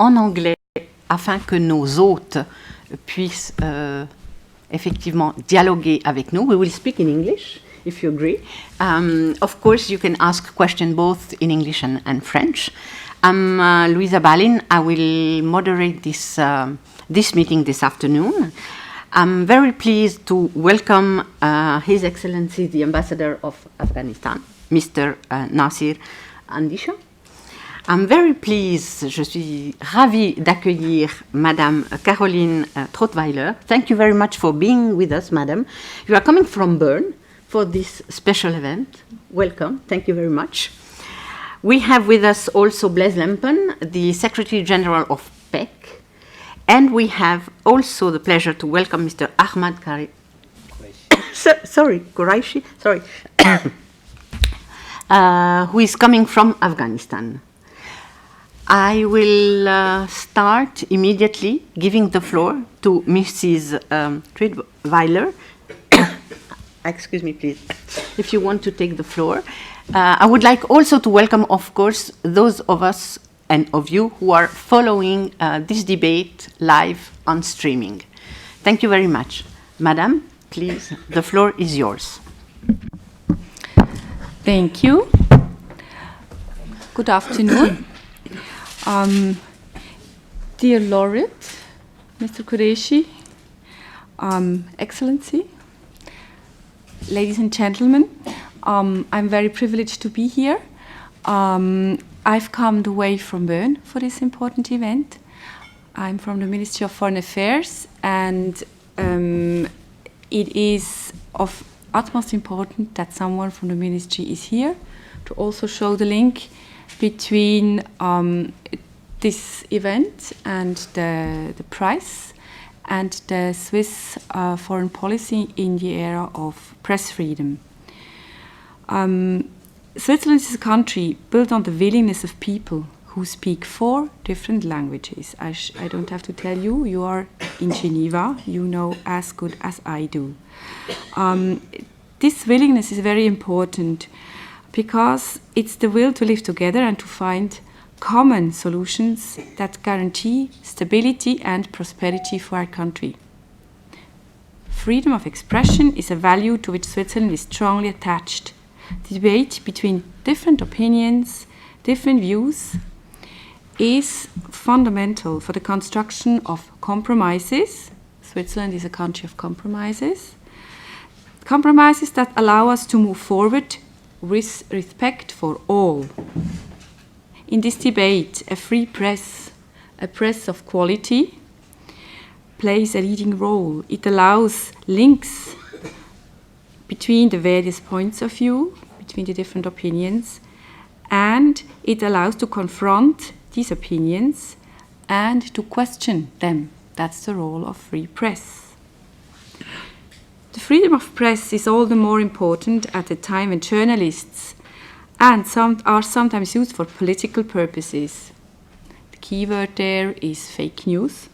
en anglais afin que nos hôtes puissent effectivement dialoguer avec nous. We will speak in English, if you agree. Of course, you can ask questions both in English and French. I'm Luisa Ballin. I will moderate this meeting this afternoon. I'm very pleased to welcome His Excellency the Ambassador of Afghanistan, Mr. Nasir Andisha. I'm very pleased, je suis ravie d'accueillir Madame Caroline Trautweiler. Thank you very much for being with us, Madam. You are coming from Bern for this special event. Welcome, thank you very much. We have with us also Blaise Lempen, the Secretary General of PEC, and we have also the pleasure to welcome Mr. Ahmad Quraishi, who is coming from Afghanistan. I will start immediately giving the floor to Mrs. Trautweiler. Excuse me, please, if you want to take the floor. I would like also to welcome, of course, those of us and of you who are following this debate live on streaming. Thank you very much. Madam, please, the floor is yours. Thank you. Good afternoon. Dear Laureate, Mr. Quraishi, Excellency, ladies and gentlemen, I'm very privileged to be here. I've come the way from Bern for this important event. I'm from the Ministry of Foreign Affairs, and it is of utmost importance that someone from the ministry is here to also show the link between this event and the prize and the Swiss foreign policy in the era of press freedom. Switzerland is a country built on the willingness of people who speak 4 different languages. I don't have to tell you, you are in Geneva, you know as good as I do. This willingness is very important because it's the will to live together and to find common solutions that guarantee stability and prosperity for our country. Freedom of expression is a value to which Switzerland is strongly attached. The debate between different opinions, different views, is fundamental for the construction of compromises. Switzerland is a country of compromises. Compromises that allow us to move forward with respect for all. In this debate, a free press, a press of quality, plays a leading role. It allows links between the various points of view, between the different opinions, and it allows to confront these opinions and to question them. That's the role of free press. The freedom of press is all the more important at a time when journalists are sometimes used for political purposes. The keyword there is fake news.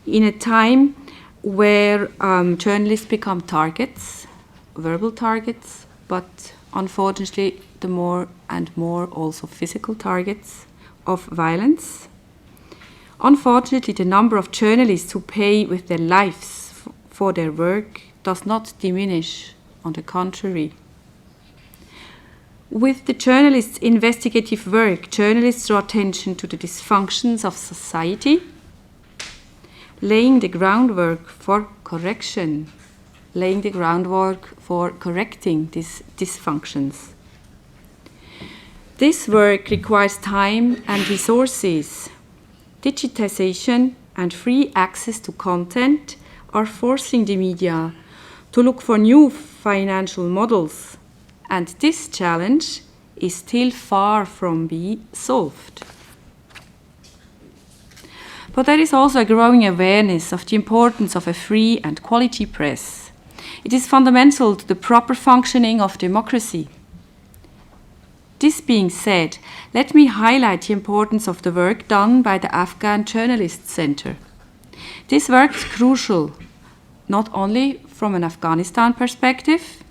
In a time where journalists become targets, verbal targets, but unfortunately the more and more also physical targets of violence. Unfortunately, the number of journalists who pay with their lives for their work does not diminish, on the contrary. With the journalists' investigative work, journalists draw attention to the dysfunctions of society, laying the groundwork for correction, laying the groundwork for correcting these dysfunctions. This work requires time and resources. Digitization and free access to content are forcing the media to look for new financial models, and this challenge is still far from being solved. But there is also a growing awareness of the importance of a free and quality press. It is fundamental to the proper functioning of democracy. This being said, let me highlight the importance of the work done by the Afghan Journalists Center. This work is crucial, not only from an Afghanistan perspective,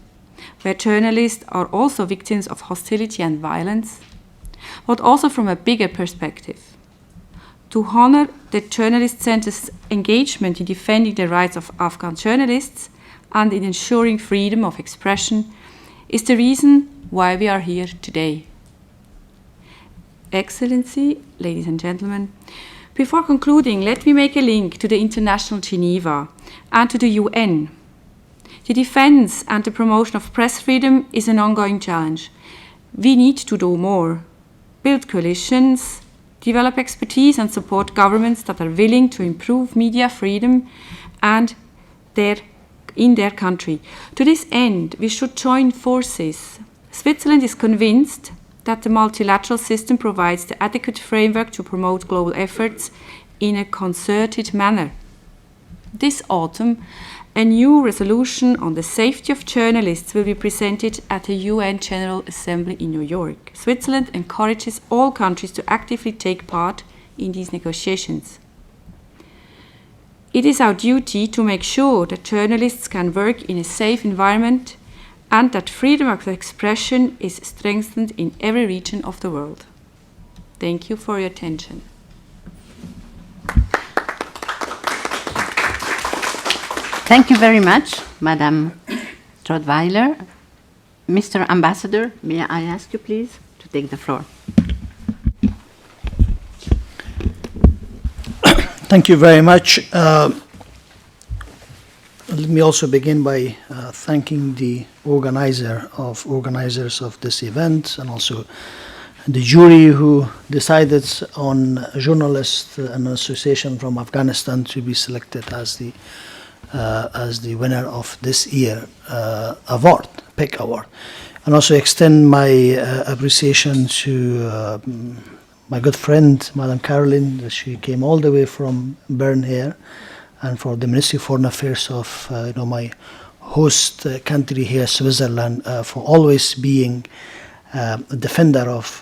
where journalists are also victims of hostility and violence, but also from a bigger perspective. To honor the Journalist Center's engagement in defending the rights of Afghan journalists and in ensuring freedom of expression is the reason why we are here today. Excellency, ladies and gentlemen, before concluding, let me make a link to the International Geneva and to the UN. The defense and the promotion of press freedom is an ongoing challenge. We need to do more, build coalitions, develop expertise and support governments that are willing to improve media freedom and in their country. To this end, we should join forces. Switzerland is convinced that the multilateral system provides the adequate framework to promote global efforts in a concerted manner. This autumn, a new resolution on the safety of journalists will be presented at the UN General Assembly in New York. Switzerland encourages all countries to actively take part in these negotiations. It is our duty to make sure that journalists can work in a safe environment and that freedom of expression is strengthened in every region of the world. Thank you for your attention. Thank you very much, Madam Trautweiler. Mr. Ambassador, may I ask you please to take the floor? Thank you very much. Let me also begin by thanking the organizers of this event and also the jury who decided on a journalist and an association from Afghanistan to be selected as the winner of this year award, PIC award. And also extend my appreciation to my good friend, Madam Caroline. She came all the way from Bern here, and for the Ministry of Foreign Affairs of my host country here, Switzerland, for always being a defender of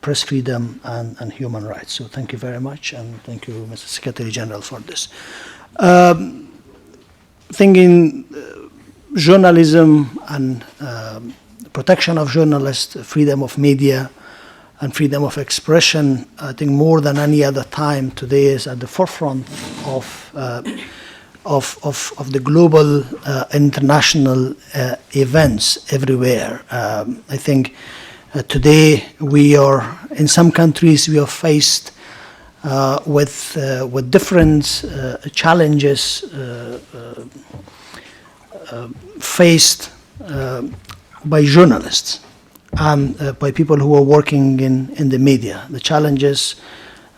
press freedom and human rights. So thank you very much, and thank you, Mr. Secretary General, for this. Thinking journalism and protection of journalists, freedom of media, and freedom of expression, I think more than any other time today is at the forefront of the global international events everywhere. I think today we are, in some countries, we are faced with different challenges faced by journalists and by people who are working in the media, the challenges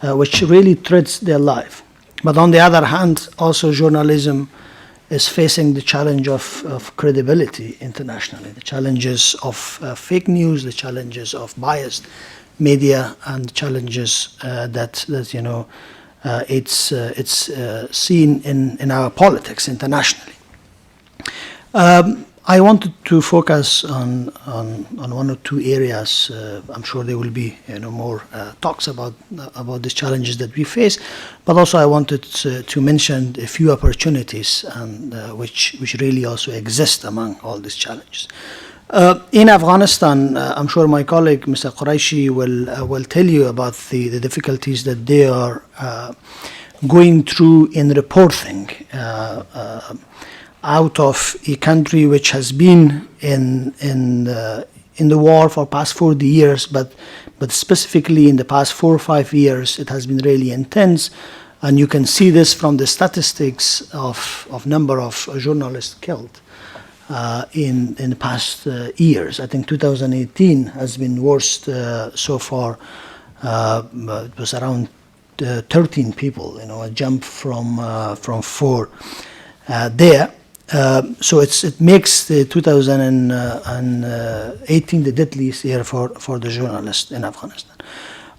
which really threats their life. But on the other hand, also journalism is facing the challenge of credibility internationally, the challenges of fake news, the challenges of biased media, and challenges that it's seen in our politics internationally. I wanted to focus on one or two areas. I'm sure there will be more talks about these challenges that we face, but also I wanted to mention a few opportunities and which really also exist among all these challenges. In Afghanistan, I'm sure my colleague Mr. Quraishi will tell you about the difficulties that they are going through in reporting out of a country which has been in the war for past 40 years, but specifically in the past 4 or 5 years, it has been really intense, and you can see this from the statistics of number of journalists killed in the past years. I think 2018 has been worst so far. It was around 13 people, a jump from 4 there. So it makes the 2018 the deadliest year for the journalists in Afghanistan.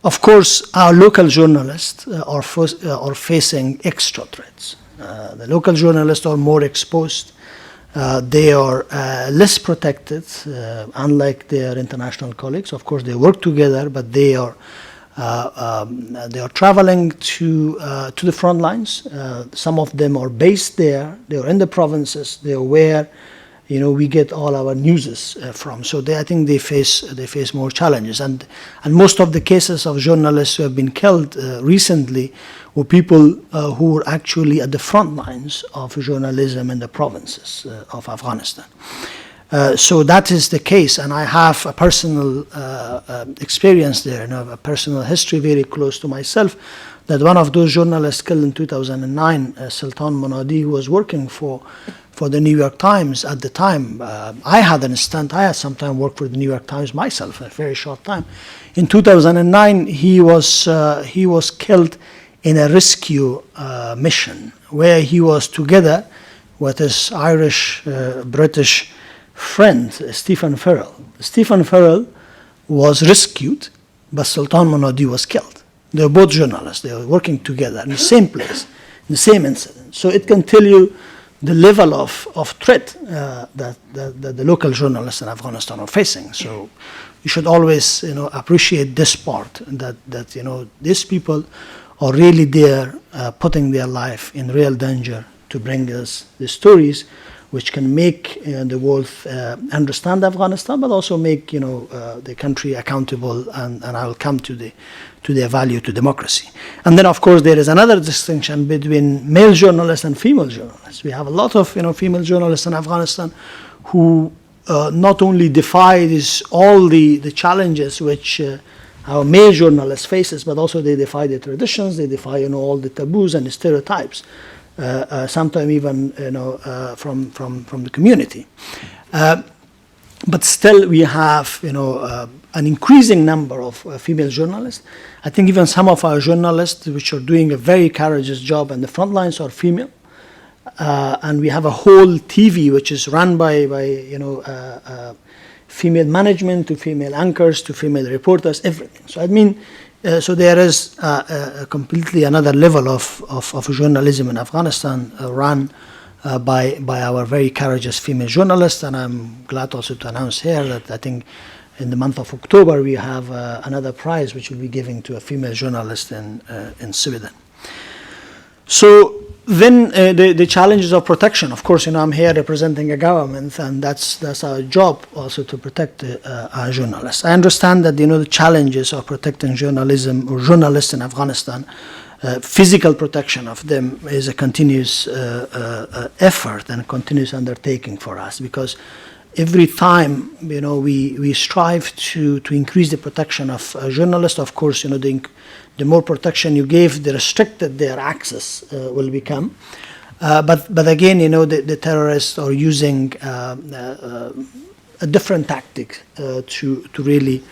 Of course, our local journalists are facing extra threats. The local journalists are more exposed. They are less protected, unlike their international colleagues. Of course, they work together, but they are traveling to the front lines. Some of them are based there. They are in the provinces. They are where we get all our newses from. So I think they face more challenges. And most of the cases of journalists who have been killed recently were people who were actually at the front lines of journalism in the provinces of Afghanistan. So that is the case, and I have a personal experience there, a personal history very close to myself, that one of those journalists killed in 2009, Sultan Munadi, who was working for the New York Times at the time. I had some time worked for the New York Times myself, a very short time. In 2009, he was killed in a rescue mission where he was together with his Irish, British friend, Stephen Farrell. Stephen Farrell was rescued, but Sultan Munadi was killed. They were both journalists. They were working together in the same place, in the same incident. So it can tell you the level of threat that the local journalists in Afghanistan are facing. So you should always, appreciate this part, that these people are really there, putting their life in real danger to bring us the stories which can make the world understand Afghanistan, but also make the country accountable, and I'll come to the value to democracy. And then, of course, there is another distinction between male journalists and female journalists. We have a lot of female journalists in Afghanistan who not only defy all the challenges which our male journalists faces, but also they defy the traditions, they defy all the taboos and the stereotypes. Sometimes even from the community, but still we have an increasing number of female journalists. I think even some of our journalists, which are doing a very courageous job on the front lines, are female, and we have a whole TV which is run by female management, to female anchors, to female reporters, everything. So I mean. So there is completely another level of journalism in Afghanistan run by our very courageous female journalists, and I'm glad also to announce here that I think in the month of October we have another prize which will be given to a female journalist in Sweden. So then the challenges of protection. Of course, I'm here representing a government, and that's our job also to protect our journalists. I understand that the challenges of protecting journalism or journalists in Afghanistan, physical protection of them is a continuous effort and a continuous undertaking for us, because every time we strive to increase the protection of journalists. Of course, the more protection you give, the restricted their access will become. But again, the terrorists are using a different tactic to really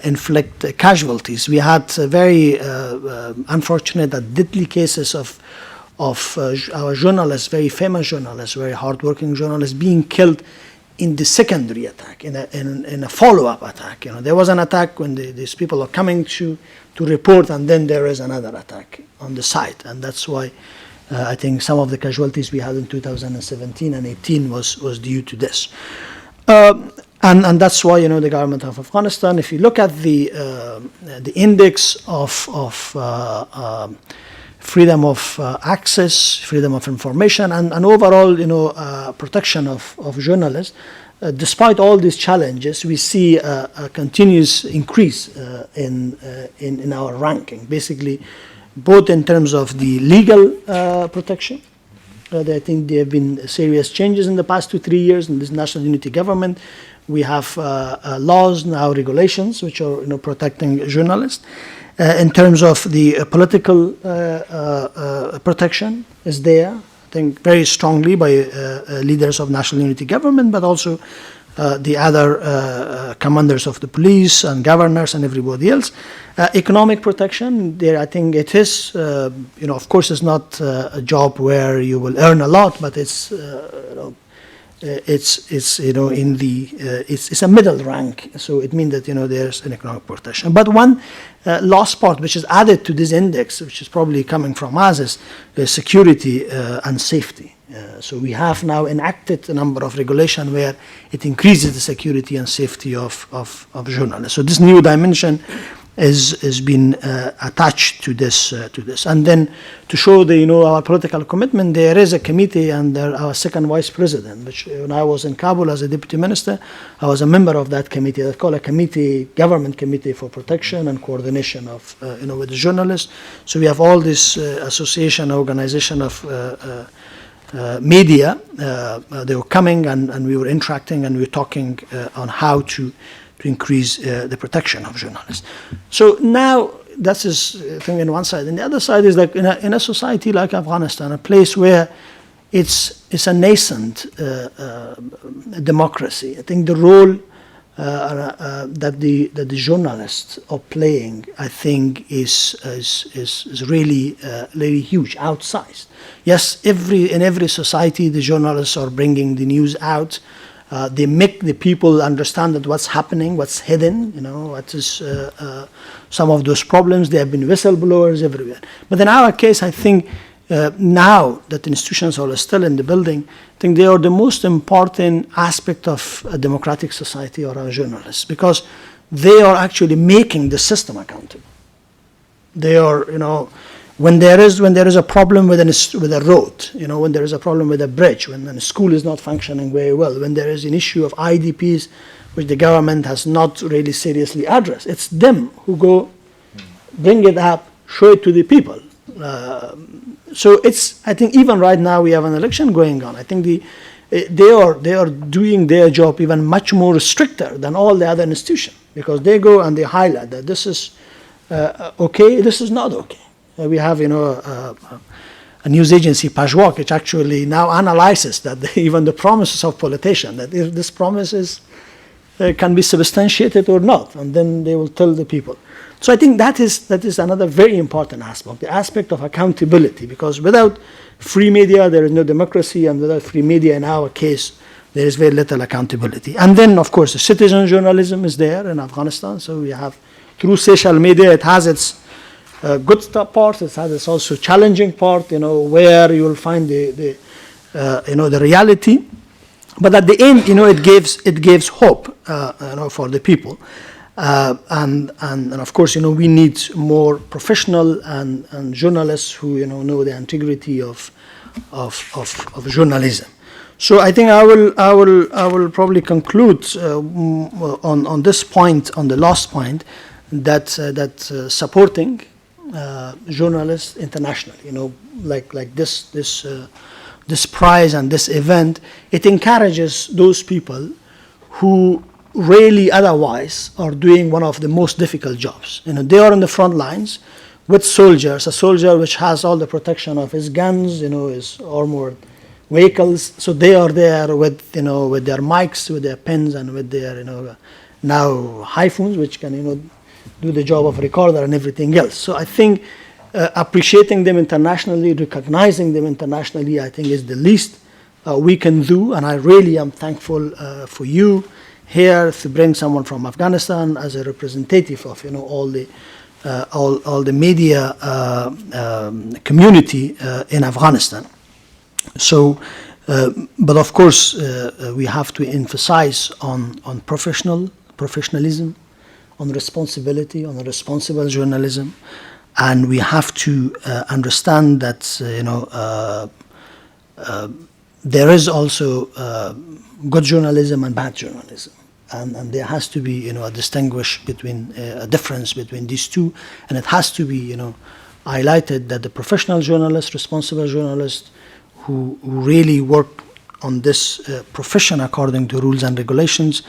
inflict casualties. We had very unfortunate and deadly cases of our journalists, very famous journalists, very hardworking journalists, being killed in the secondary attack, in a follow-up attack. There was an attack when these people are coming to report, and then there is another attack on the site, and that's why I think some of the casualties we had in 2017 and 18 was due to this. And that's why the government of Afghanistan, if you look at the index of freedom of access, freedom of information, and overall protection of journalists, despite all these challenges, we see a continuous increase in our ranking, basically both in terms of the legal protection. I think there have been serious changes in the past 2-3 years in this national unity government. We have laws now, regulations, which are protecting journalists. In terms of the political protection is there, I think very strongly by leaders of national unity government, but also the other commanders of the police and governors and everybody else. Economic protection, there I think it is, of course it's not a job where you will earn a lot, but it's it's a middle rank, so it means that there's an economic protection. But one last part which is added to this index, which is probably coming from us, is security and safety. So we have now enacted a number of regulations where it increases the security and safety of journalists. So this new dimension is been attached to this. And then to show our political commitment, there is a committee under our second vice president, which when I was in Kabul as a deputy minister, I was a member of that committee. They call a committee, government committee for protection and coordination of with the journalists. So we have all this association, organization of media. They were coming and we were interacting and we were talking on how to increase the protection of journalists. So now that is a thing on one side, and the other side is like in a society like Afghanistan, a place where it's a nascent democracy. I think the role that the journalists are playing, I think, is really really huge, outsized. Yes, in every society, the journalists are bringing the news out. They make the people understand that what's happening, what's hidden, what is some of those problems. There have been whistleblowers everywhere. But in our case, I think now that the institutions are still in the building, I think they are the most important aspect of a democratic society or our journalists, because they are actually making the system accountable. They are, when there is a problem with a road, when there is a problem with a bridge, when a school is not functioning very well, when there is an issue of IDPs which the government has not really seriously addressed, it's them who go bring it up, show it to the people. So I think even right now we have an election going on. I think they are doing their job even much more stricter than all the other institutions, because they go and they highlight that this is okay, this is not okay. We have, a news agency, Pajwak, which actually now analyzes that even the promises of politicians, that if this promise can be substantiated or not, and then they will tell the people. So I think that is another very important aspect, the aspect of accountability, because without free media, there is no democracy, and without free media, in our case, there is very little accountability. And then, of course, the citizen journalism is there in Afghanistan. So we have, through social media, it has its good part, it has its also challenging part, where you will find the reality. But at the end, it gives hope, for the people. And of course, we need more professional and journalists who know the integrity of journalism. So I think I will probably conclude on this point, on the last point, that supporting journalists internationally, like this prize and this event, it encourages those people who really otherwise are doing one of the most difficult jobs. They are in the front lines with soldiers, a soldier which has all the protection of his guns, his armored vehicles. So they are there with their mics, with their pens, and with their now iPhones, which can do the job of recorder and everything else. So I think appreciating them internationally, recognizing them internationally, I think is the least we can do. And I really am thankful for you here to bring someone from Afghanistan as a representative of all the media community in Afghanistan. So, but of course, we have to emphasize on professionalism, on responsibility, on responsible journalism, and we have to understand that there is also good journalism and bad journalism, and there has to be a difference between these two, and it has to be highlighted that the professional journalists, responsible journalists who really work on this profession according to rules and regulations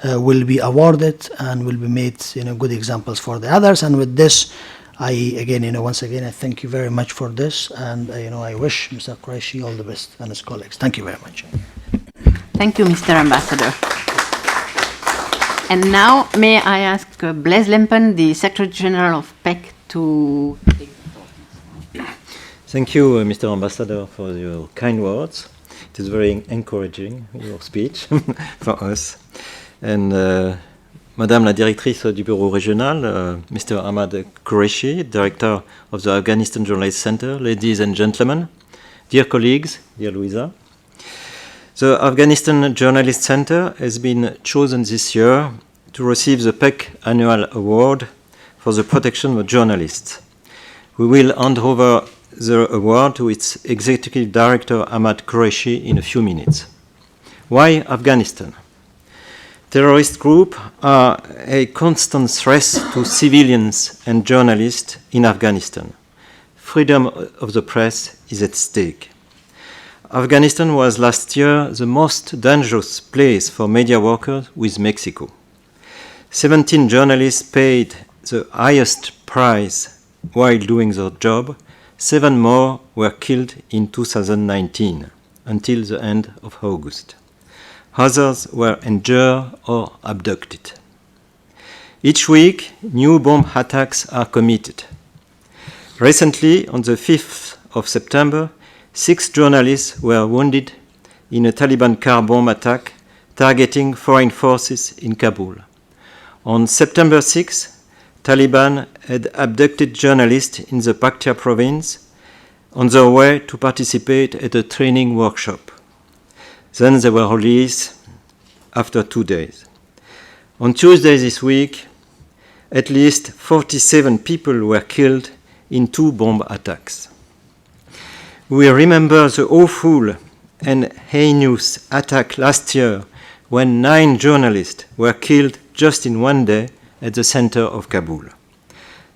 will be awarded and will be made good examples for the others. And with this, once again I thank you very much for this, and I wish Mr. Quraishi all the best and his colleagues. Thank you very much. Thank you, Mr. Ambassador. And now, may I ask Blaise Lempen, the Secretary General of PEC, to take the floor. Thank you, Mr. Ambassador, for your kind words. It is very encouraging, your speech, for us. And Madame la Directrice du Bureau Régional, Mr. Ahmad Quraishi, Director of the Afghanistan Journalist Center, ladies and gentlemen, dear colleagues, dear Luisa. The Afghanistan Journalist Center has been chosen this year to receive the PEC Annual Award for the protection of journalists. We will hand over the award to its Executive Director, Ahmad Quraishi, in a few minutes. Why Afghanistan? Terrorist groups are a constant threat to civilians and journalists in Afghanistan. Freedom of the press is at stake. Afghanistan was last year the most dangerous place for media workers with Mexico. 17 journalists paid the highest price while doing their job. 7 more were killed in 2019 until the end of August. Others were injured or abducted. Each week, new bomb attacks are committed. Recently, on the 5th of September, 6 journalists were wounded in a Taliban car bomb attack targeting foreign forces in Kabul. On September 6, Taliban had abducted journalists in the Paktia province on their way to participate at a training workshop. Then they were released after 2 days. On Tuesday this week, at least 47 people were killed in 2 bomb attacks. We remember the awful and heinous attack last year when 9 journalists were killed just in 1 day at the center of Kabul.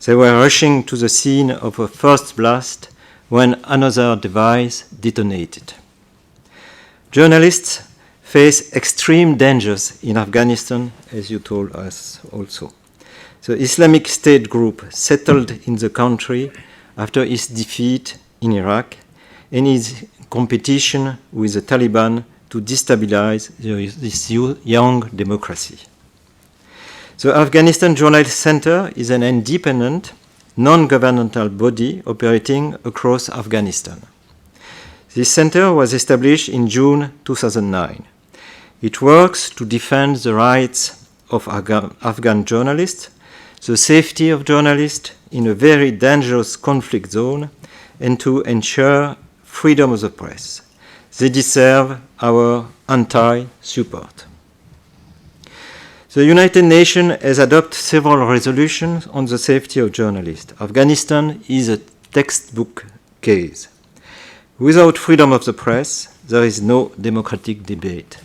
They were rushing to the scene of a first blast when another device detonated. Journalists face extreme dangers in Afghanistan, as you told us also. The Islamic State group settled in the country after its defeat in Iraq and its competition with the Taliban to destabilize this young democracy. The Afghanistan Journalist Center is an independent, non-governmental body operating across Afghanistan. This center was established in June 2009. It works to defend the rights of Afghan journalists, the safety of journalists in a very dangerous conflict zone, and to ensure freedom of the press. They deserve our entire support. The United Nations has adopted several resolutions on the safety of journalists. Afghanistan is a textbook case. Without freedom of the press, there is no democratic debate.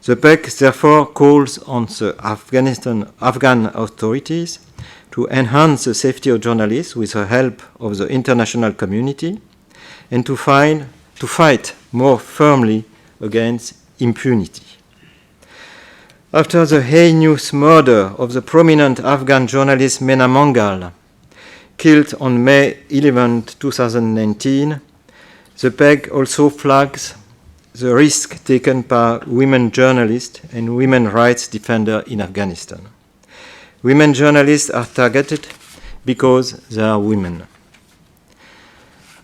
The PEC therefore calls on the Afghan authorities to enhance the safety of journalists with the help of the international community and to fight more firmly against impunity. After the heinous murder of the prominent Afghan journalist Mena Mangal, killed on May 11, 2019, the PEG also flags the risk taken by women journalists and women rights defenders in Afghanistan. Women journalists are targeted because they are women.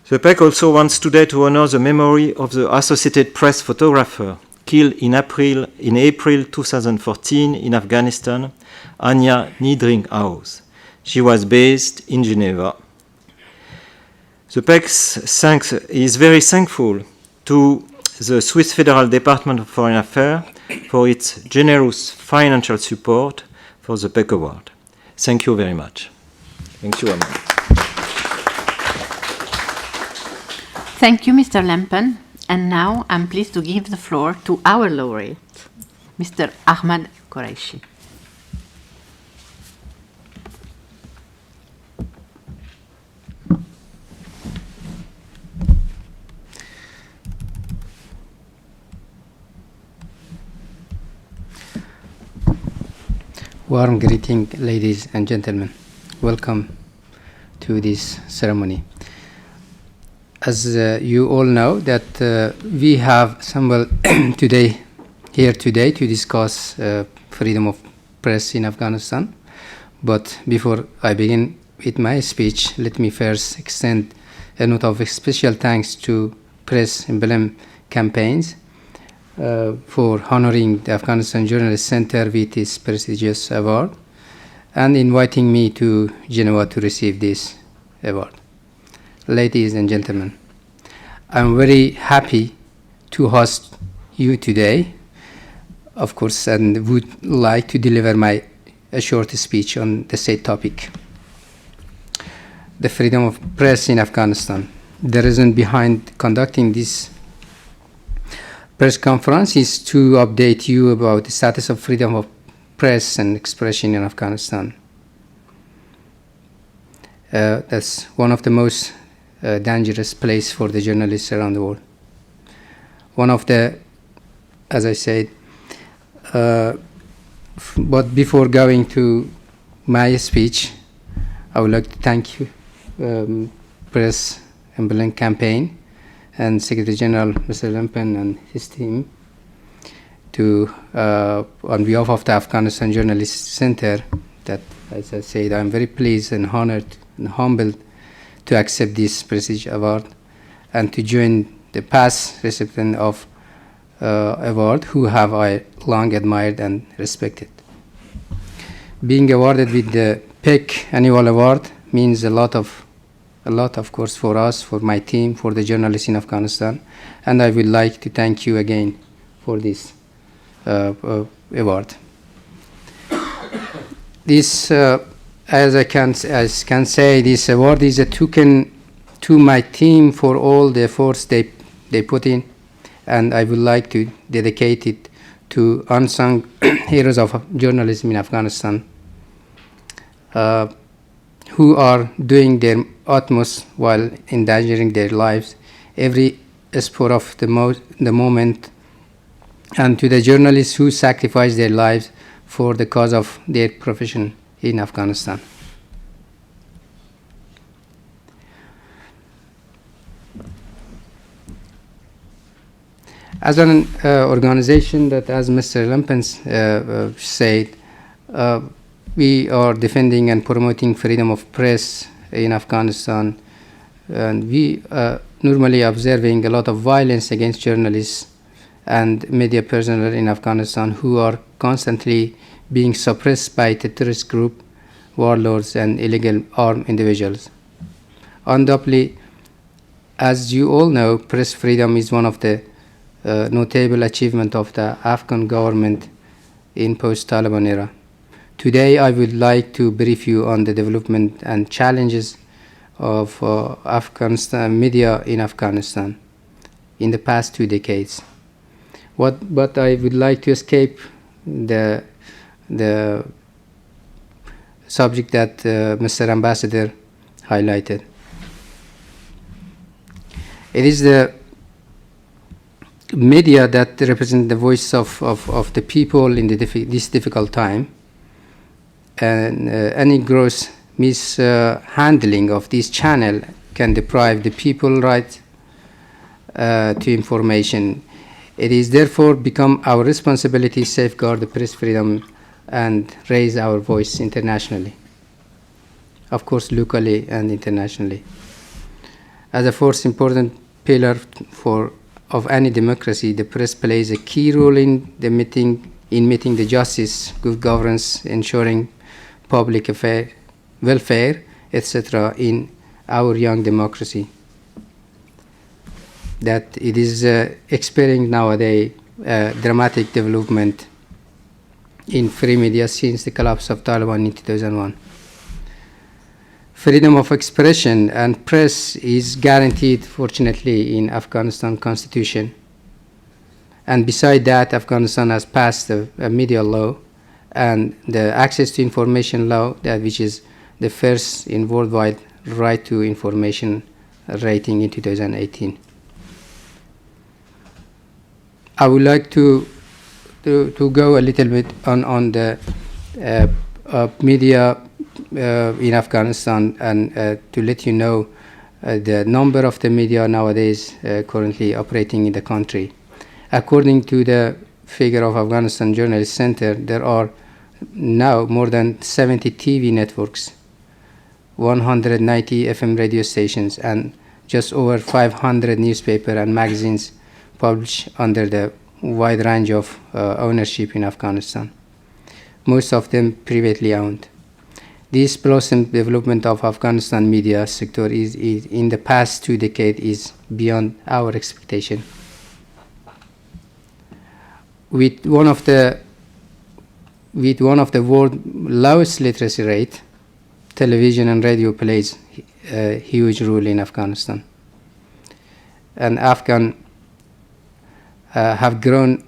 The PEC also wants today to honor the memory of the Associated Press photographer killed in April 2014 in Afghanistan, Anya Niedringhaus. She was based in Geneva. The PEC is very thankful to the Swiss Federal Department of Foreign Affairs for its generous financial support for the PEC Award. Thank you very much. Thank you, Ahmad. Thank you, Mr. Lempen. And now I'm pleased to give the floor to our laureate, Mr. Ahmad Quraishi. Warm greeting, ladies and gentlemen. Welcome to this ceremony. As you all know, that we have assembled here today to discuss freedom of press in Afghanistan. But before I begin with my speech, let me first extend a note of special thanks to Press Emblem campaigns for honoring the Afghanistan Journalist Center with this prestigious award and inviting me to Geneva to receive this award. Ladies and gentlemen, I'm very happy to host you today, of course, and would like to deliver my a short speech on the said topic. The freedom of press in Afghanistan. The reason behind conducting this press conference is to update you about the status of freedom of press and expression in Afghanistan. That's one of the most dangerous places for the journalists around the world. One of the, as I said, but before going to my speech, I would like to thank you, Press Emblem campaign and Secretary General Mr. Lempen and his team, to on behalf of the Afghanistan Journalists Center, that, as I said, I'm very pleased and honored and humbled to accept this prestigious award and to join the past recipients of award who have I long admired and respected. Being awarded with the PEC Annual Award means a lot, of course, for us, for my team, for the journalists in Afghanistan, and I would like to thank you again for this award. This, as I can say, this award is a token to my team for all the efforts they put in, and I would like to dedicate it to unsung heroes of journalism in Afghanistan, who are doing their utmost while endangering their lives every spur of the moment, and to the journalists who sacrifice their lives for the cause of their profession in Afghanistan. As an organization that, as Mr. Lempen said, we are defending and promoting freedom of press in Afghanistan, and we are normally observing a lot of violence against journalists and media personnel in Afghanistan who are constantly being suppressed by terrorist groups, warlords, and illegal armed individuals. Undoubtedly, as you all know, press freedom is one of the notable achievements of the Afghan government in post-Taliban era. Today, I would like to brief you on the development and challenges of Afghanistan media in Afghanistan in the past 2 decades. But I would like to escape the subject that Mr. Ambassador highlighted. It is the media that represent the voice of the people in this difficult time, and any gross mishandling of this channel can deprive the people right to information. It is therefore become our responsibility to safeguard the press freedom and raise our voice internationally, of course locally and internationally. As a fourth important pillar of any democracy, the press plays a key role in meeting the justice, good governance, ensuring public welfare, etc. in our young democracy. That it is experiencing nowadays dramatic development in free media since the collapse of Taliban in 2001. Freedom of expression and press is guaranteed, fortunately, in Afghanistan constitution. And beside that, Afghanistan has passed a media law and the access to information law, which is the first in worldwide right to information rating in 2018. I would like to go a little bit on the media in Afghanistan and to let you know the number of the media nowadays currently operating in the country. According to the figure of Afghanistan Journalists Center, there are now more than 70 TV networks, 190 FM radio stations, and just over 500 newspapers and magazines published under the wide range of ownership in Afghanistan, most of them privately owned. This blossom development of Afghanistan media sector is in the past 2 decades is beyond our expectation. with one of the world's lowest literacy rate, television and radio plays a huge role in Afghanistan. And Afghan have grown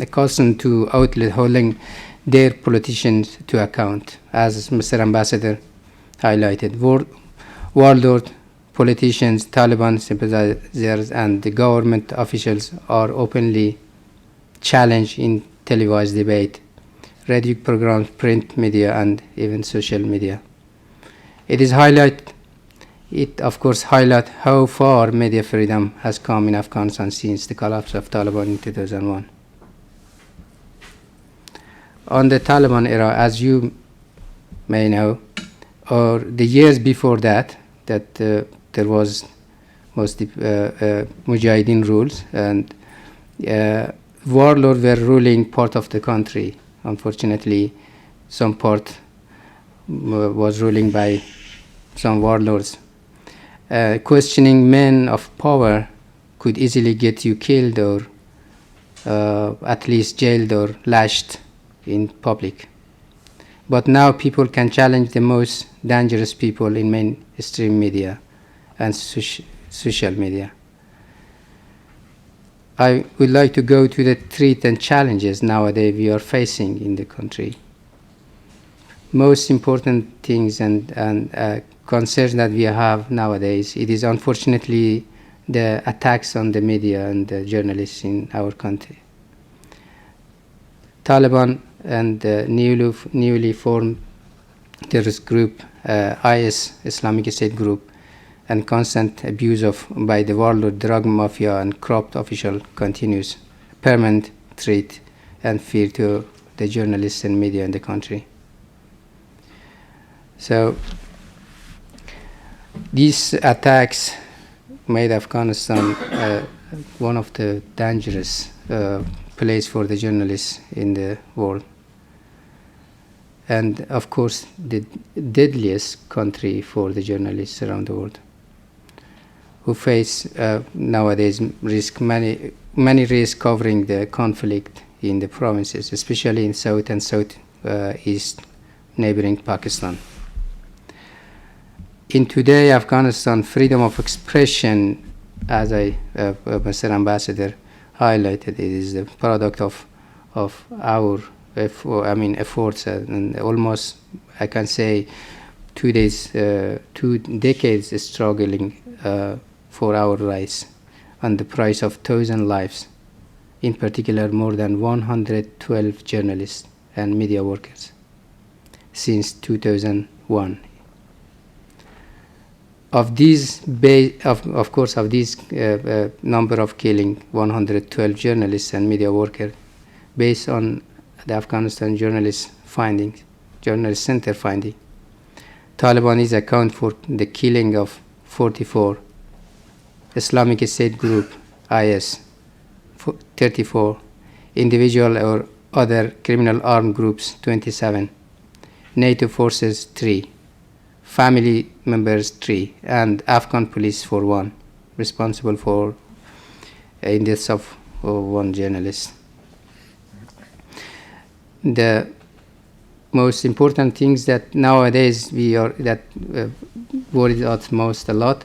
accustomed to outlet holding their politicians to account, as Mr. Ambassador highlighted. Warlord politicians, Taliban sympathizers, and the government officials are openly challenged in televised debate, radio programs, print media, and even social media. It of course highlights how far media freedom has come in Afghanistan since the collapse of Taliban in 2001. On the Taliban era, as you may know, or the years before that, there was mostly Mujahideen rules, and warlords were ruling part of the country. Unfortunately, some part was ruling by some warlords. Questioning men of power could easily get you killed or at least jailed or lashed in public. But now people can challenge the most dangerous people in mainstream media and social media. I would like to go to the threats and challenges nowadays we are facing in the country. Most important things and concerns that we have nowadays, it is unfortunately the attacks on the media and the journalists in our country. Taliban and the newly formed terrorist group, IS, Islamic State group, and constant abuse by the warlord, drug mafia, and corrupt official continues, permanent threat and fear to the journalists and media in the country. So these attacks made Afghanistan one of the dangerous place for the journalists in the world. And of course, the deadliest country for the journalists around the world, who face nowadays many risks covering the conflict in the provinces, especially in South and Southeast neighboring Pakistan. In today Afghanistan, freedom of expression, as Mr. Ambassador highlighted, it is the product of our efforts, and almost I can say 2 decades struggling for our rights, and the price of 1,000 lives, in particular more than 112 journalists and media workers since 2001. Of these, of course, of this number of killing, 112 journalists and media workers, based on the Afghanistan Journalist Center finding, Taliban account for the killing of 44, Islamic State group, IS, 34, individual or other criminal armed groups, 27, NATO forces, 3, family members, 3, and Afghan police for 1, responsible for in deaths of 1 journalist. The most important things that nowadays worries us most a lot,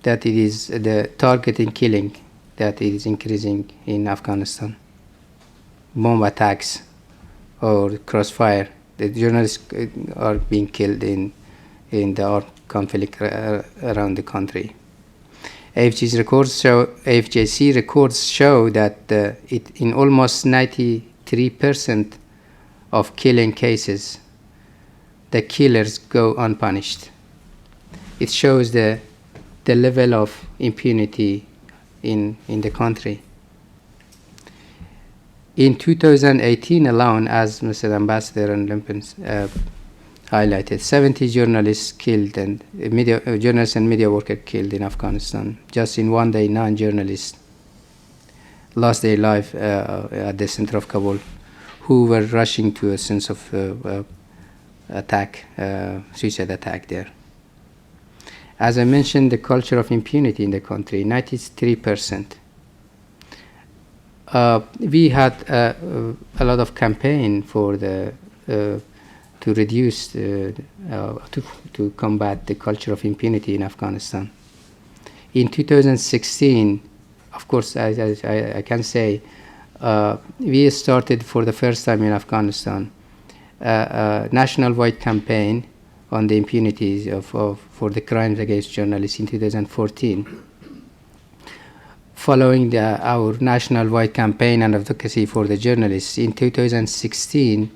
that it is the targeting killing that is increasing in Afghanistan. Bomb attacks or crossfire. The journalists are being killed in the armed conflict around the country. AFJC records show that in almost 93% of killing cases, the killers go unpunished. It shows the level of impunity in the country. In 2018 alone, as Mr. Ambassador and Lempen highlighted, 70 journalists killed and journalists and media workers killed in Afghanistan. Just in one day, 9 journalists lost their life at the center of Kabul, who were rushing to a sense of suicide attack there. As I mentioned, the culture of impunity in the country, 93%. We had a lot of campaign for the to reduce, to combat the culture of impunity in Afghanistan. In 2016, of course, I can say, we started for the first time in Afghanistan a national-wide campaign on the impunity for the crimes against journalists in 2014. Following our national-wide campaign and advocacy for the journalists, in 2016,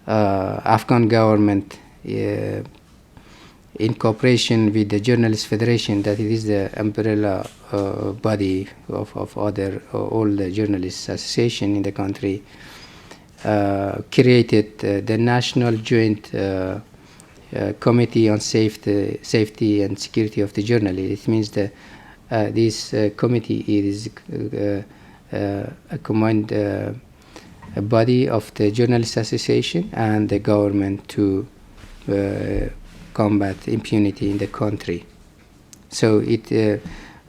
Afghan government, in cooperation with the Journalists Federation, that it is the umbrella body of all the journalists association in the country, created the National Joint Committee on Safety and Security of the Journalists. It means that this committee is a combined a body of the Journalists Association and the government to combat impunity in the country. So it,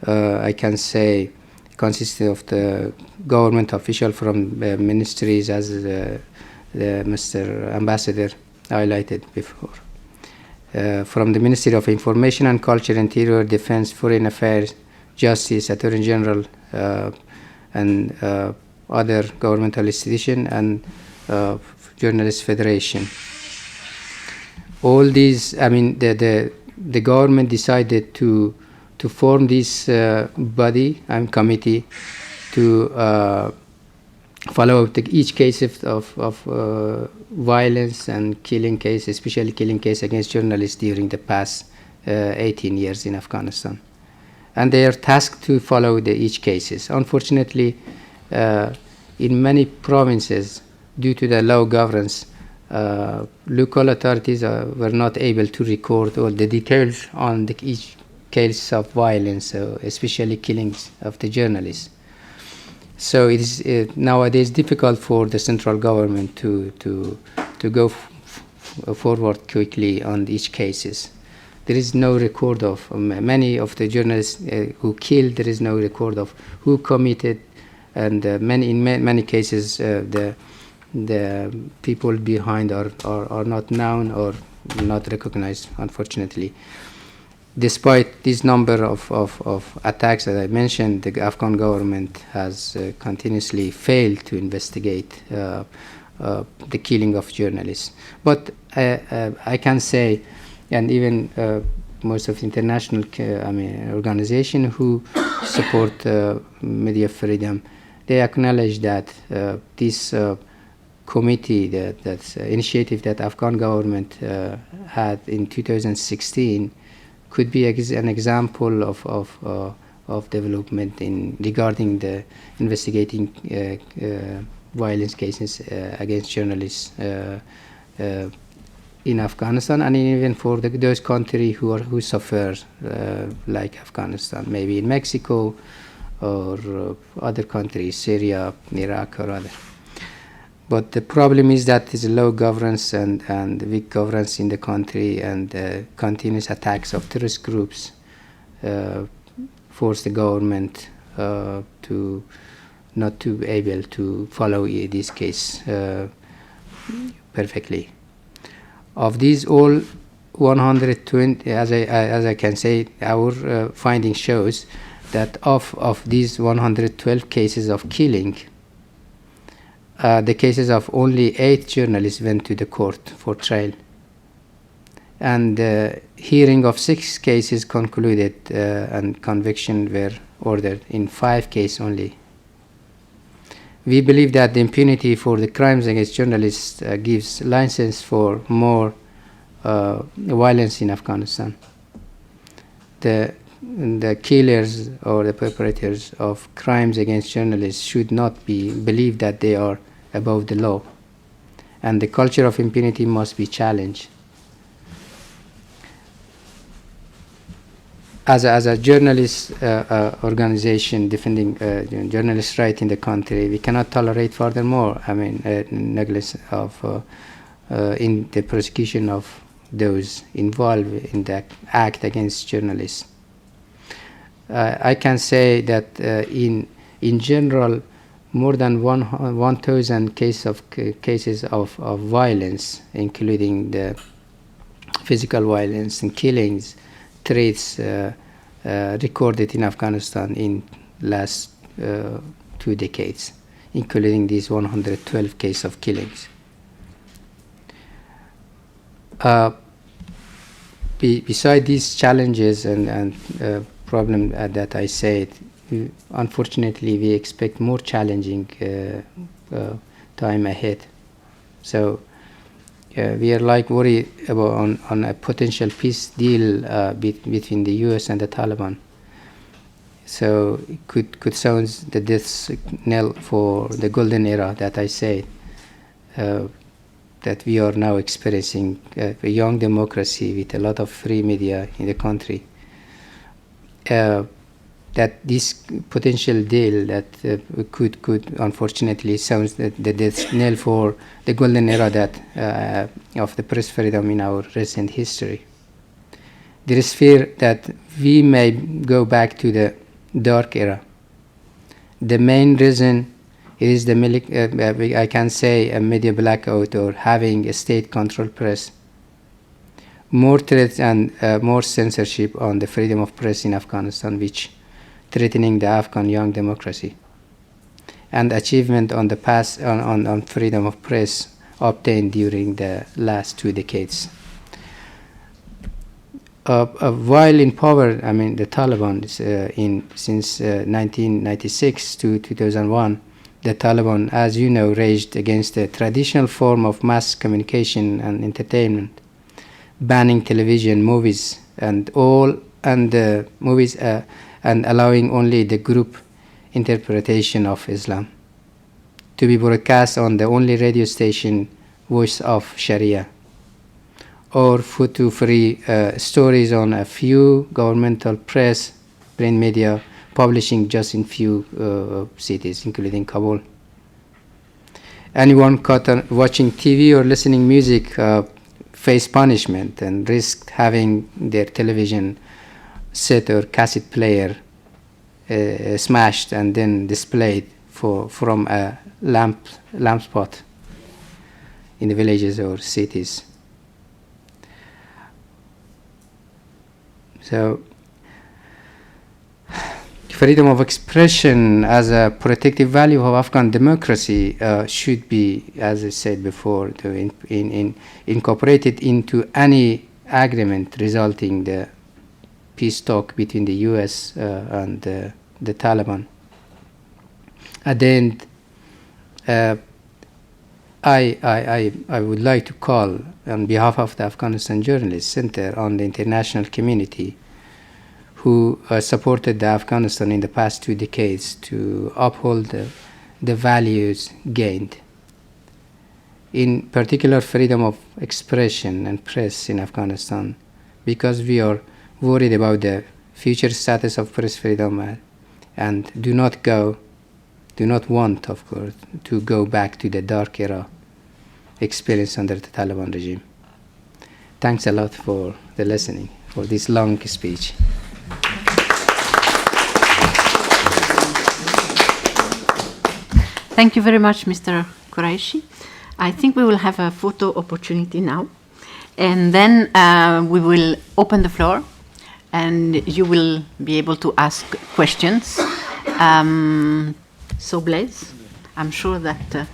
I can say, consists of the government official from ministries, as the Mr. Ambassador highlighted before. From the Ministry of Information and Culture, Interior, Defense, Foreign Affairs, Justice, Attorney General, and other governmental institutions, and Journalists Federation. All these, I mean, the government decided to form this body and committee to follow up each case of violence and killing case, especially killing case against journalists during the past 18 years in Afghanistan. And they are tasked to follow each cases. Unfortunately, in many provinces, due to the low governance, local authorities were not able to record all the details on each case of violence, especially killings of the journalists. So it is nowadays difficult for the central government to go forward quickly on each cases. There is no record of many of the journalists who killed. There is no record of who committed, and in many cases the people behind are not known or not recognized, unfortunately. Despite this number of attacks that I mentioned, the Afghan government has continuously failed to investigate the killing of journalists. But I can say, and even most of the international organizations who support media freedom, they acknowledge that this committee, that initiative that Afghan government had in 2016, could be an example of development regarding the investigating violence cases against journalists in Afghanistan, and even for those countries who suffer, like Afghanistan, maybe in Mexico or other countries, Syria, Iraq, or other. But the problem is that there's low governance and weak governance in the country, and continuous attacks of terrorist groups force the government to not to be able to follow this case perfectly. Of these all 120, as I can say, our finding shows that of these 112 cases of killing, the cases of only 8 journalists went to the court for trial, and hearing of 6 cases concluded and conviction were ordered in 5 cases only. We believe that the impunity for the crimes against journalists gives license for more violence in Afghanistan. The killers or the perpetrators of crimes against journalists should not be believed that they are above the law, and the culture of impunity must be challenged. As a journalist organization defending journalists' rights in the country, we cannot tolerate furthermore, negligence of in the prosecution of those involved in the act against journalists. I can say that in general, more than 1,000 cases of violence, including the physical violence and killings, threats recorded in Afghanistan in last 2 decades, including these 112 cases of killings. Beside these challenges and problems that I said, unfortunately, we expect more challenging time ahead. So we are worried about on a potential peace deal between the U.S. and the Taliban. So it could sound the death knell for the golden era that I said, that we are now experiencing a young democracy with a lot of free media in the country. That this potential deal that could unfortunately sound the death knell for the golden era that of the press freedom in our recent history. There is fear that we may go back to the dark era. The main reason is I can say a media blackout or having a state-controlled press. More threats and more censorship on the freedom of press in Afghanistan, which threatening the Afghan young democracy, and achievement on the past on freedom of press obtained during the last 2 decades. While in power, I mean the Taliban since 1996 to 2001, the Taliban, as you know, raged against the traditional form of mass communication and entertainment, banning television, movies, and allowing only the group interpretation of Islam to be broadcast on the only radio station, Voice of Sharia, or photo-free stories on a few governmental press, print media, publishing just in few cities, including Kabul. Anyone caught watching TV or listening music face punishment and risk having their television set or cassette player smashed and then displayed from a lamp spot in the villages or cities. So freedom of expression as a protective value of Afghan democracy should be, as I said before, incorporated into any agreement resulting the peace talk between the U.S. and the Taliban. At the end, I would like to call on behalf of the Afghanistan Journalists Center on the international community who supported the Afghanistan in the past 2 decades to uphold the values gained, in particular freedom of expression and press in Afghanistan, because we are worried about the future status of press freedom and do not want, of course, to go back to the dark era experience under the Taliban regime. Thanks a lot for the listening, for this long speech. Thank you very much, Mr. Quraishi. I think we will have a photo opportunity now, and then we will open the floor, and you will be able to ask questions. So, Blaise, I'm sure that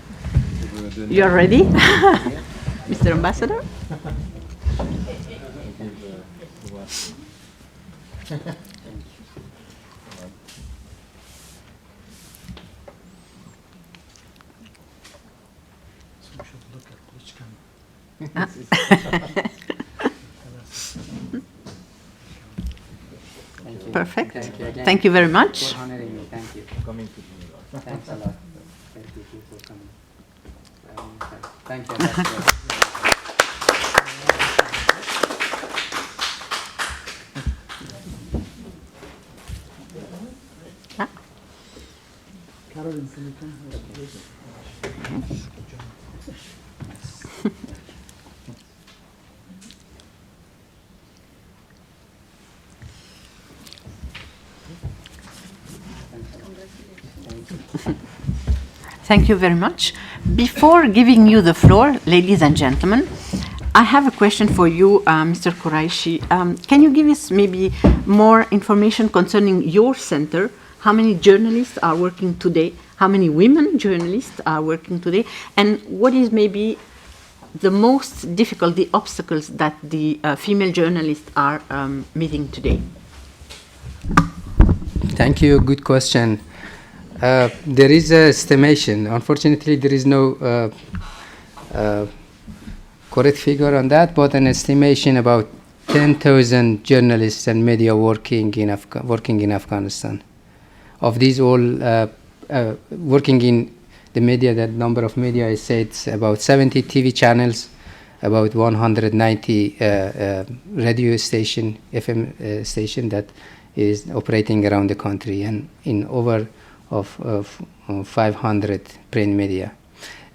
you are ready, Mr. Ambassador. Perfect. Thank you very much. For honoring me. Thank you. Coming to Geneva. Thanks a lot. Thank you for coming. Thank you. Caroline, can you come here, please? Thank you very much. Before giving you the floor, ladies and gentlemen, I have a question for you, Mr. Quraishi. Can you give us maybe more information concerning your center? How many journalists are working today? How many women journalists are working today? And what is maybe the most difficult, the obstacles that the female journalists are meeting today? Thank you. Good question. There is a estimation. Unfortunately, there is no correct figure on that, but an estimation about 10,000 journalists and media working in Afghanistan. Of these all working in the media, that number of media, I said about 70 TV channels, about 190 radio station, FM station that is operating around the country, and in over of 500 print media.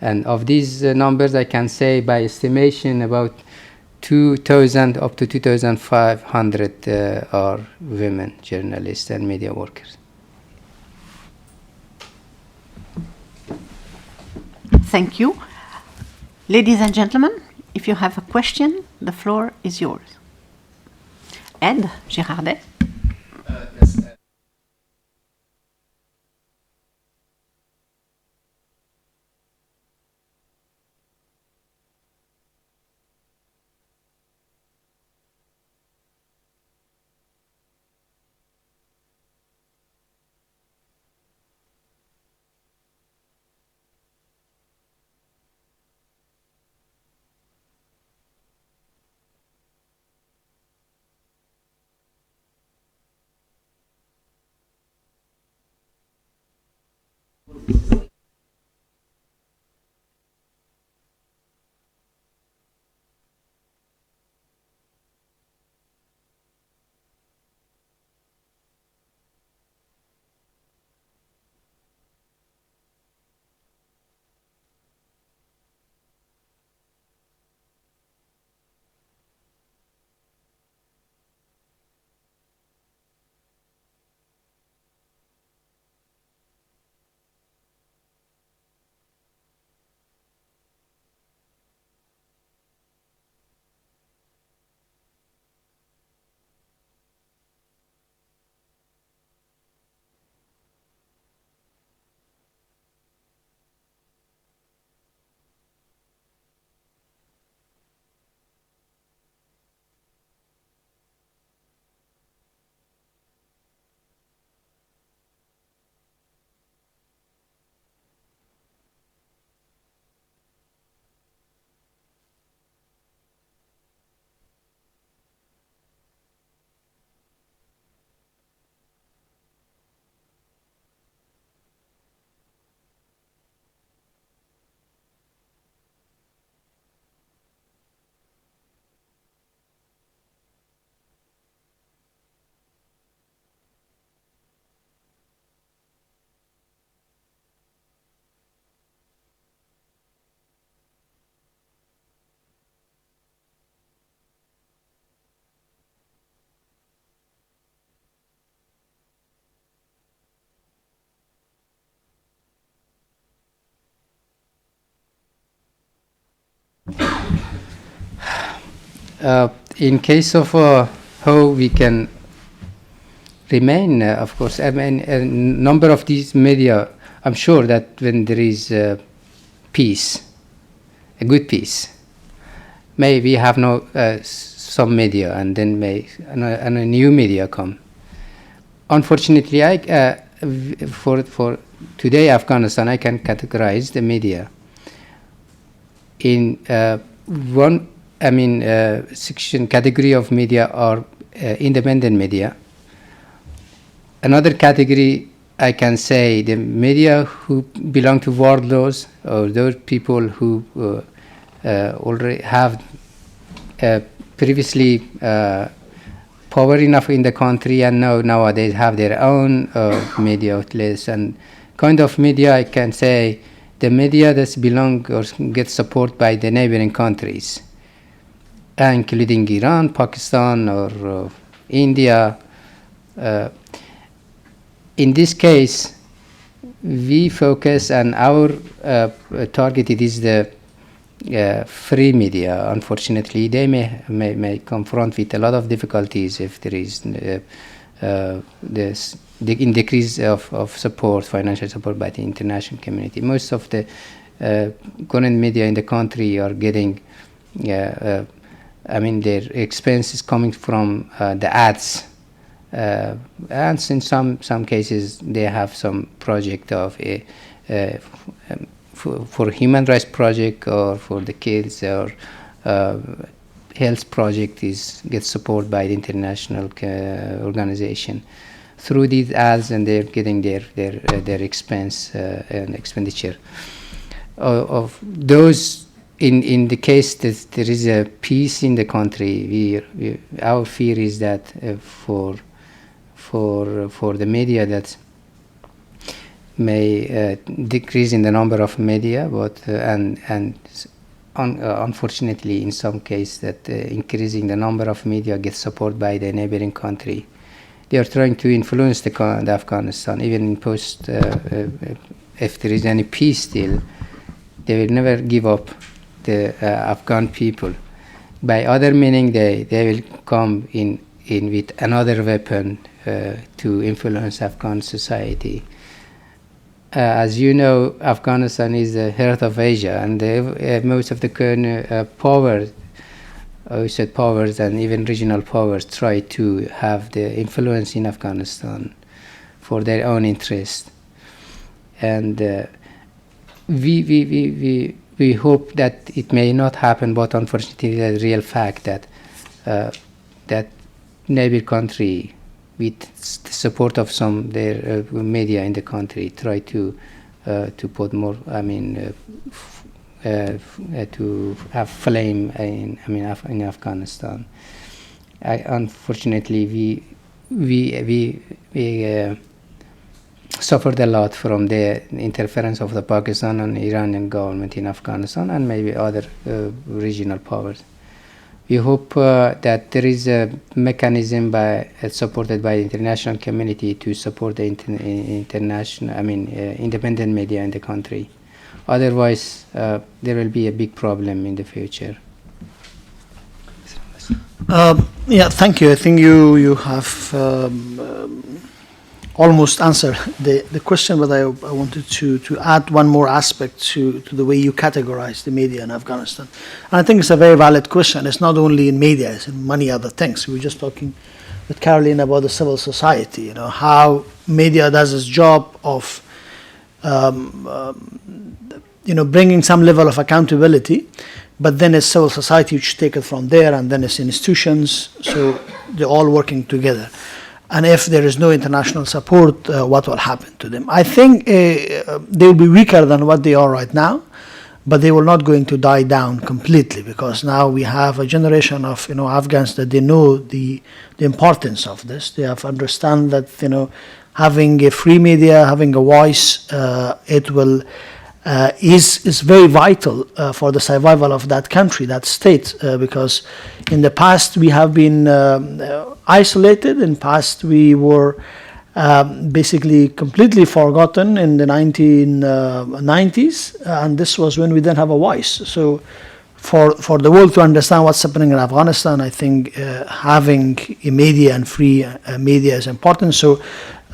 And of these numbers, I can say by estimation about 2,000 up to 2,500 are women journalists and media workers. Thank you. Ladies and gentlemen, if you have a question, the floor is yours. Ed Girardet. Yes. In case of how we can remain, of course, I mean, a number of these media, I'm sure that when there is peace, a good peace, may we have no some media, and then may a new media come. Unfortunately, for today Afghanistan, I can categorize the media in one. I mean, section category of media are independent media. Another category, I can say, the media who belong to warlords, or those people who already have previously power enough in the country, and nowadays have their own media outlets, and kind of media, I can say, the media that belong or get support by the neighboring countries, including Iran, Pakistan, or India. In this case, we focus on our target. It is the free media. Unfortunately, they may confront with a lot of difficulties if there is this decrease of support, financial support by the international community. Most of the current media in the country are getting, their expense is coming from the ads. And in some cases, they have some project of for human rights project or for the kids or health project gets support by the international organization through these ads, and they're getting their expense and expenditure of those. In the case that there is a peace in the country, our fear is that for the media that may decrease in the number of media, but unfortunately in some cases that increasing the number of media gets support by the neighboring country. They are trying to influence the Afghanistan, even in post if there is any peace deal, they will never give up the Afghan people. By other meaning, they will come in with another weapon to influence Afghan society. As you know, Afghanistan is the heart of Asia, and most of the current powers and even regional powers try to have the influence in Afghanistan for their own interest. And we hope that it may not happen, but unfortunately, the real fact that that neighbor country, with the support of some their media in the country, try to put more. To have flame in Afghanistan. Unfortunately, we suffered a lot from the interference of the Pakistan and Iranian government in Afghanistan, and maybe other regional powers. We hope that there is a mechanism supported by the international community to support the independent media in the country. Otherwise, there will be a big problem in the future. Thank you. I think you have almost answered the question, but I wanted to add one more aspect to the way you categorize the media in Afghanistan. And I think it's a very valid question. It's not only in media, it's in many other things. We were just talking with Caroline about the civil society, how media does its job of bringing some level of accountability, but then it's civil society which take it from there, and then it's institutions, so they're all working together. And if there is no international support, what will happen to them? I think they will be weaker than what they are right now, but they will not going to die down completely, because now we have a generation of Afghans that they know the importance of this. They have understand that having a free media, having a voice, it will is very vital for the survival of that country, that state, because in the past we have been isolated. In past we were basically completely forgotten in the 1990s, and this was when we didn't have a voice. So for the world to understand what's happening in Afghanistan, I think having a media and free media is important. So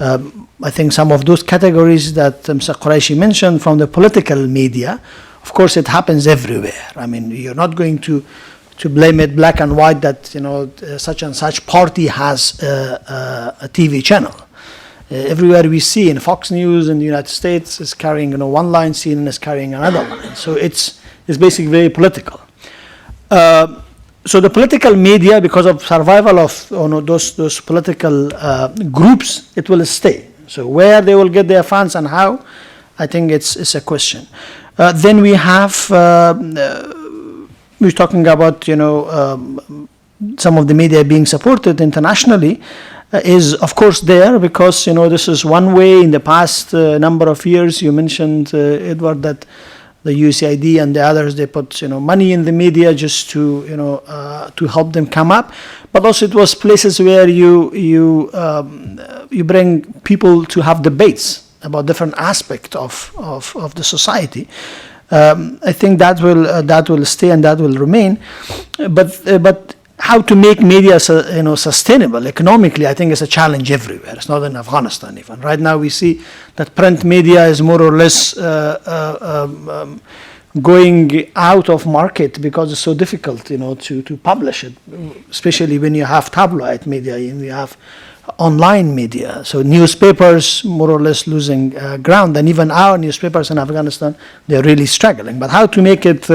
I think some of those categories that Mr. Quraishi mentioned from the political media, of course it happens everywhere. I mean, you're not going to blame it black and white that such and such party has a TV channel. Everywhere we see in Fox News in the United States is carrying one line, CNN is carrying another line. So it's basically very political. So the political media, because of survival of those political groups, it will stay. So where they will get their funds and how, I think it's a question. Then we have we're talking about some of the media being supported internationally is of course there, because this is one way. In the past number of years, you mentioned Edward, that the USAID and the others, they put money in the media just to help them come up, but also it was places where you bring people to have debates about different aspects of the society. I think that will stay and that will remain, but how to make media sustainable economically, I think is a challenge everywhere. It's not in Afghanistan even. Right now we see that print media is more or less going out of market because it's so difficult, to publish it, especially when you have tabloid media and you have online media. So newspapers more or less losing ground, and even our newspapers in Afghanistan, they're really struggling. But how to make it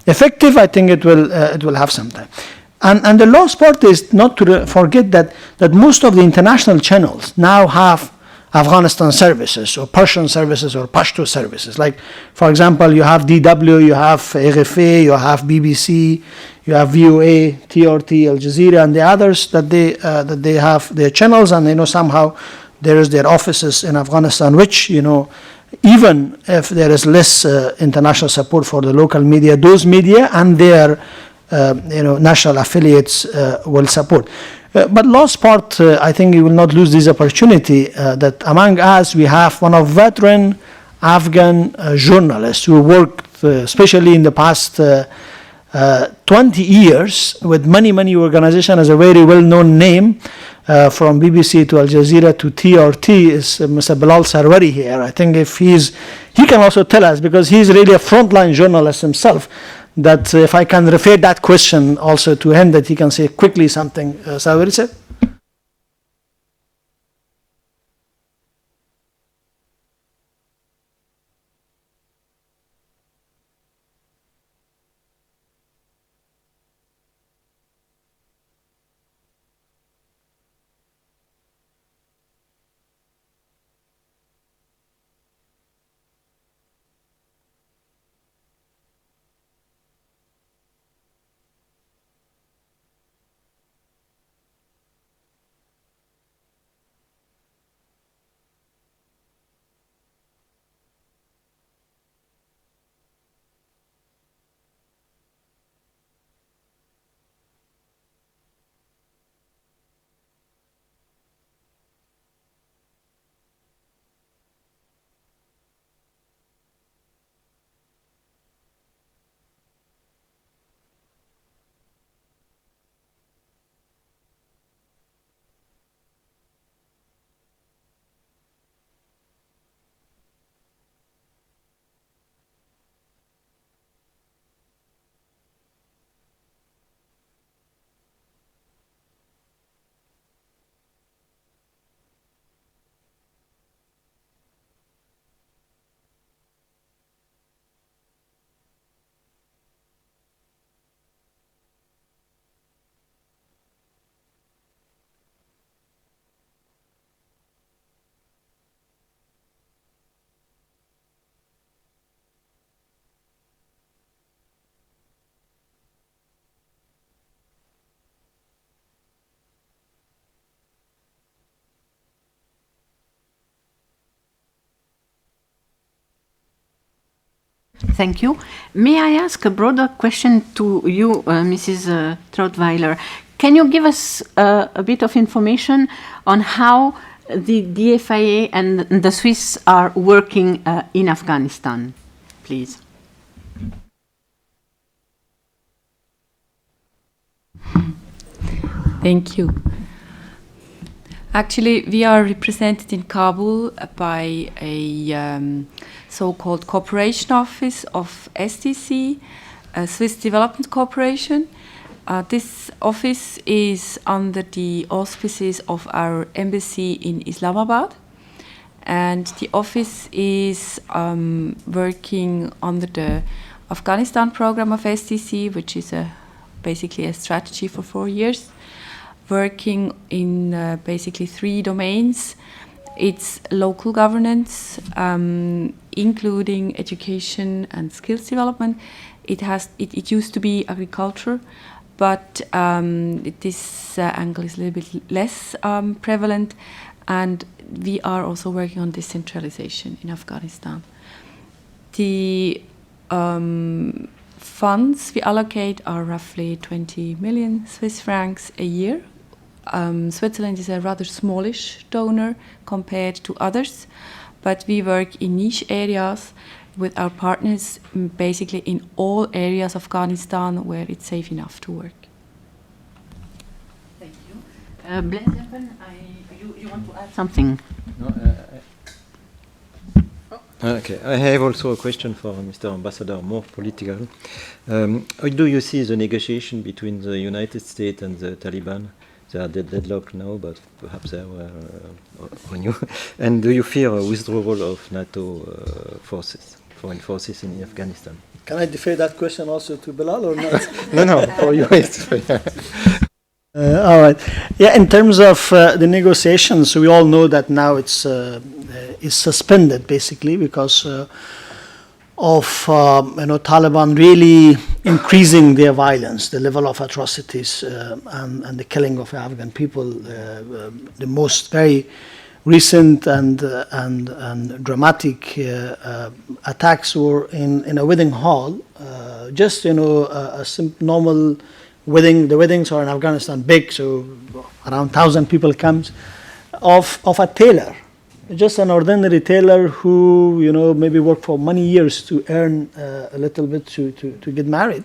effective, I think it will have some time. And the last part is not to forget that most of the international channels now have Afghanistan services or Persian services or Pashto services. Like, for example, you have DW, you have RFA, you have BBC, you have VOA, TRT, Al Jazeera, and the others that they have their channels, and somehow there is their offices in Afghanistan, which even if there is less international support for the local media, those media and their national affiliates will support. But last part, I think we will not lose this opportunity that among us we have one of veteran Afghan journalists who worked, especially in the past 20 years, with many organizations, as a very well-known name, from BBC to Al Jazeera to TRT, is Mr. Bilal Sarwari here. I think he can also tell us, because he's really a frontline journalist himself, that if I can refer that question also to him, that he can say quickly something. Sarwari sir? Thank you. May I ask a broader question to you, Mrs. Trautweiler? Can you give us a bit of information on how the DFAE and the Swiss are working in Afghanistan, please? Thank you. Actually, we are represented in Kabul by a so-called cooperation office of SDC, Swiss Development Corporation. This office is under the auspices of our embassy in Islamabad, and the office is working under the Afghanistan program of SDC, which is basically a strategy for 4 years, working in basically 3 domains. It's local governance, including education and skills development. It used to be agriculture, but this angle is a little bit less prevalent, and we are also working on decentralization in Afghanistan. The funds we allocate are roughly 20 million Swiss francs a year. Switzerland is a rather smallish donor compared to others, but we work in niche areas with our partners, basically in all areas of Afghanistan where it's safe enough to work. Thank you. Blaise, Lempen, you want to add something? No, okay, I have also a question for Mr. Ambassador, more political. How do you see the negotiation between the United States and the Taliban? They are deadlocked now, but perhaps they were on you. And do you fear a withdrawal of NATO forces, foreign forces in Afghanistan? Can I defer that question also to Bilal or not? No, for you. All right. Yeah, in terms of the negotiations, we all know that now it's suspended basically because of Taliban really increasing their violence, the level of atrocities and the killing of Afghan people. The most very recent and dramatic attacks were in a wedding hall, just a normal wedding. The weddings are in Afghanistan big, so around 1,000 people comes, of a tailor, just an ordinary tailor who maybe worked for many years to earn a little bit to get married,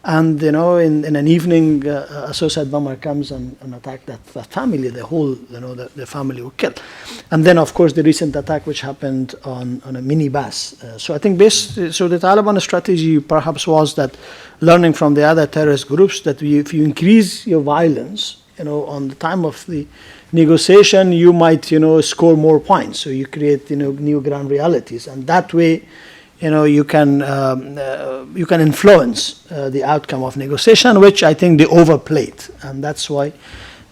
and in an evening a suicide bomber comes and attack that family. The whole the family were killed, and then of course the recent attack which happened on a minibus. So I think so the Taliban strategy perhaps was that, learning from the other terrorist groups, that if you increase your violence, on the time of the negotiation, you might, score more points. So you create, new ground realities, and that way, you can influence the outcome of negotiation, which I think they overplayed, and that's why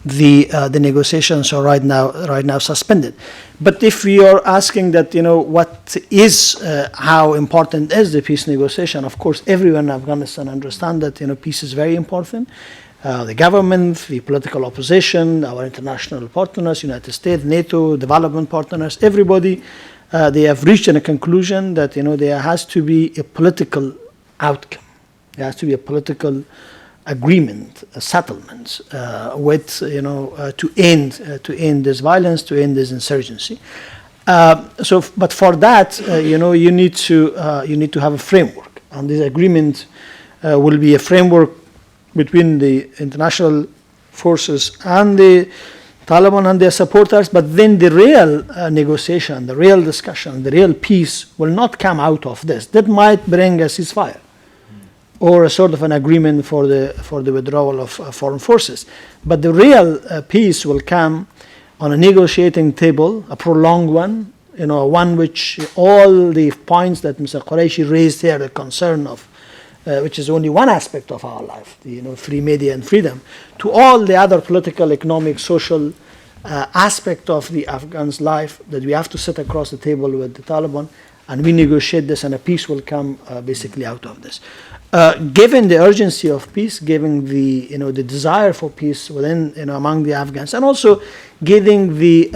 the negotiations are right now suspended. But if we are asking that, what is how important is the peace negotiation? Of course, everyone in Afghanistan understands that peace is very important. The government, the political opposition, our international partners, United States, NATO, development partners, everybody, they have reached a conclusion that there has to be a political outcome. There has to be a political agreement, a settlement to end this violence, to end this insurgency. But for that, you need to have a framework, and this agreement will be a framework between the international forces and the Taliban and their supporters, but then the real negotiation, the real discussion, the real peace will not come out of this. That might bring a ceasefire or a sort of an agreement for the withdrawal of foreign forces. But the real peace will come on a negotiating table, a prolonged one, one which all the points that Mr. Quraishi raised here, the concern of which is only one aspect of our life, the free media and freedom, to all the other political, economic, social aspect of the Afghans' life, that we have to sit across the table with the Taliban and we negotiate this, and a peace will come basically out of this. Given the urgency of peace, given the the desire for peace within among the Afghans, and also giving the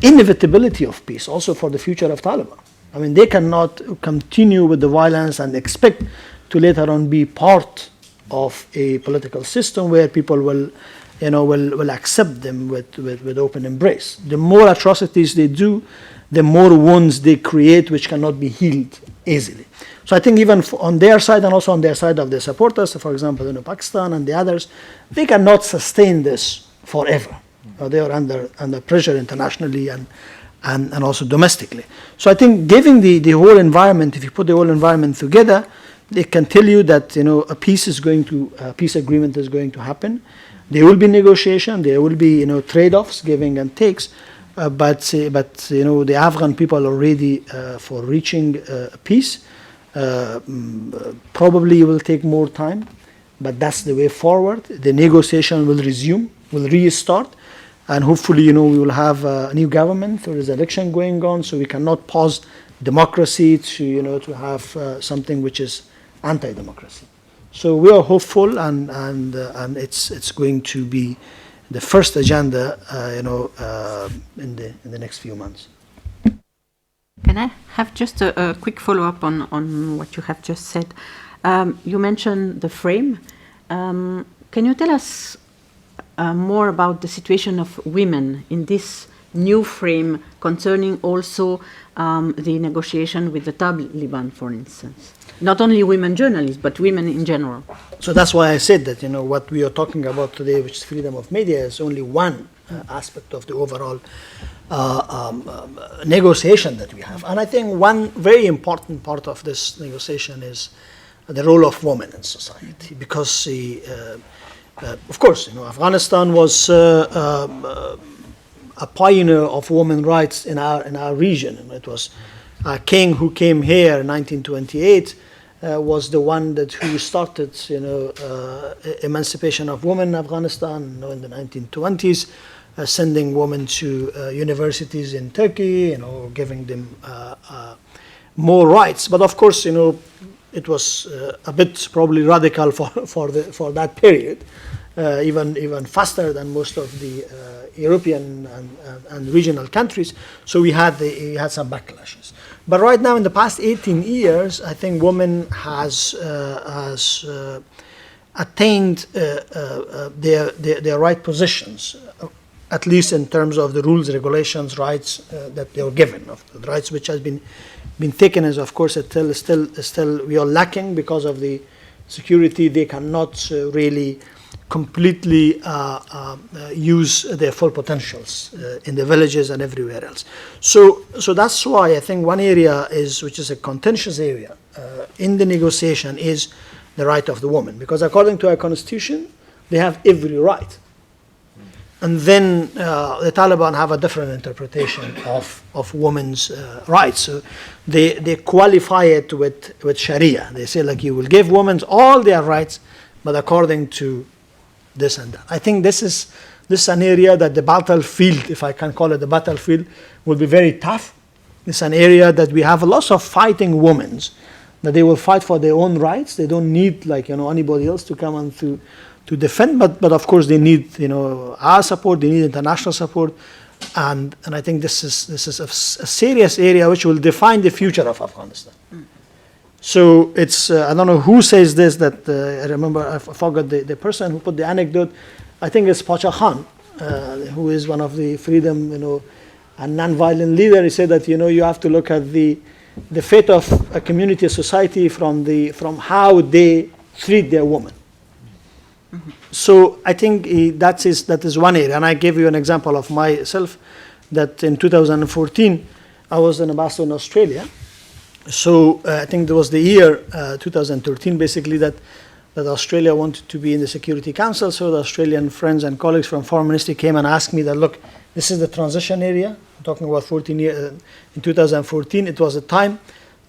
inevitability of peace also for the future of Taliban. I mean, they cannot continue with the violence and expect to later on be part of a political system where people will accept them with open embrace. The more atrocities they do, the more wounds they create, which cannot be healed easily. So I think even on their side and also on their side of their supporters, for example, Pakistan and the others, they cannot sustain this forever. They are under pressure internationally and also domestically. So I think giving the whole environment, if you put the whole environment together, they can tell you that a peace agreement is going to happen. There will be negotiation, there will be trade-offs, giving and takes, but the Afghan people are ready for reaching peace. Probably it will take more time, but that's the way forward. The negotiation will restart. And hopefully, we will have a new government. There is election going on, so we cannot pause democracy to have something which is anti-democracy. So we are hopeful, and it's going to be the first agenda, in the next few months. Can I have just a quick follow-up on what you have just said? You mentioned the frame. Can you tell us more about the situation of women in this new frame concerning also the negotiation with the Taliban, for instance. Not only women journalists, but women in general. So that's why I said that, what we are talking about today, which is freedom of media, is only one aspect of the overall negotiation that we have. And I think one very important part of this negotiation is the role of women in society, because of course, Afghanistan was a pioneer of women's rights in our region. And it was a king who came here in 1928 was the one who started, emancipation of women in Afghanistan, in the 1920s, sending women to universities in Turkey, giving them more rights. But of course, it was a bit probably radical for that period, even faster than most of the European and regional countries. So we had some backlashes. But right now, in the past 18 years, I think women has attained their right positions, at least in terms of the rules, regulations, rights that they were given, of the rights which has been taken. As of course, still we are lacking because of the security. They cannot really completely use their full potentials in the villages and everywhere else. So that's why I think one area which is a contentious area in the negotiation is the right of the woman, because according to our constitution, they have every right. And then the Taliban have a different interpretation of women's rights. So they qualify it with Sharia. They say, you will give women all their rights, but according to this and that. I think this is an area that the battlefield, if I can call it the battlefield, will be very tough. It's an area that we have lots of fighting women, that they will fight for their own rights. They don't need anybody else to come and to defend, but of course they need our support. They need international support, and I think this is a serious area which will define the future of Afghanistan. So it's I don't know who says this, that I remember, I forgot the person who put the anecdote. I think it's Pacha Khan, who is one of the freedom and non-violent leader. He said that you have to look at the fate of a community, a society from how they treat their women. Mm-hmm. So I think that is one area, and I gave you an example of myself, that in 2014 I was an ambassador in Australia. So I think there was the year 2013, basically, that Australia wanted to be in the Security Council. So the Australian friends and colleagues from Foreign Ministry came and asked me that, look, this is the transition area. I'm talking about 14 years. In 2014, it was a time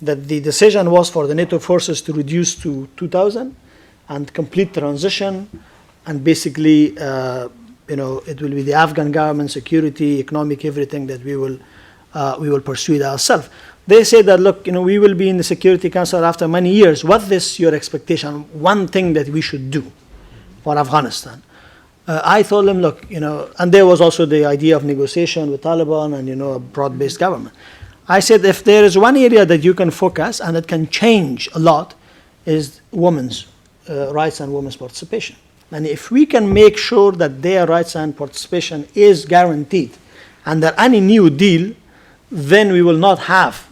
that the decision was for the NATO forces to reduce to 2,000 and complete transition. And basically, it will be the Afghan government, security, economic, everything that we will pursue it ourselves. They say that, look, we will be in the Security Council after many years. What is your expectation? One thing that we should do for Afghanistan. I told them, look, and there was also the idea of negotiation with Taliban and, a broad-based government. I said, if there is one area that you can focus and that can change a lot, is women's rights and women's participation. And if we can make sure that their rights and participation is guaranteed, and that any new deal, then we will not have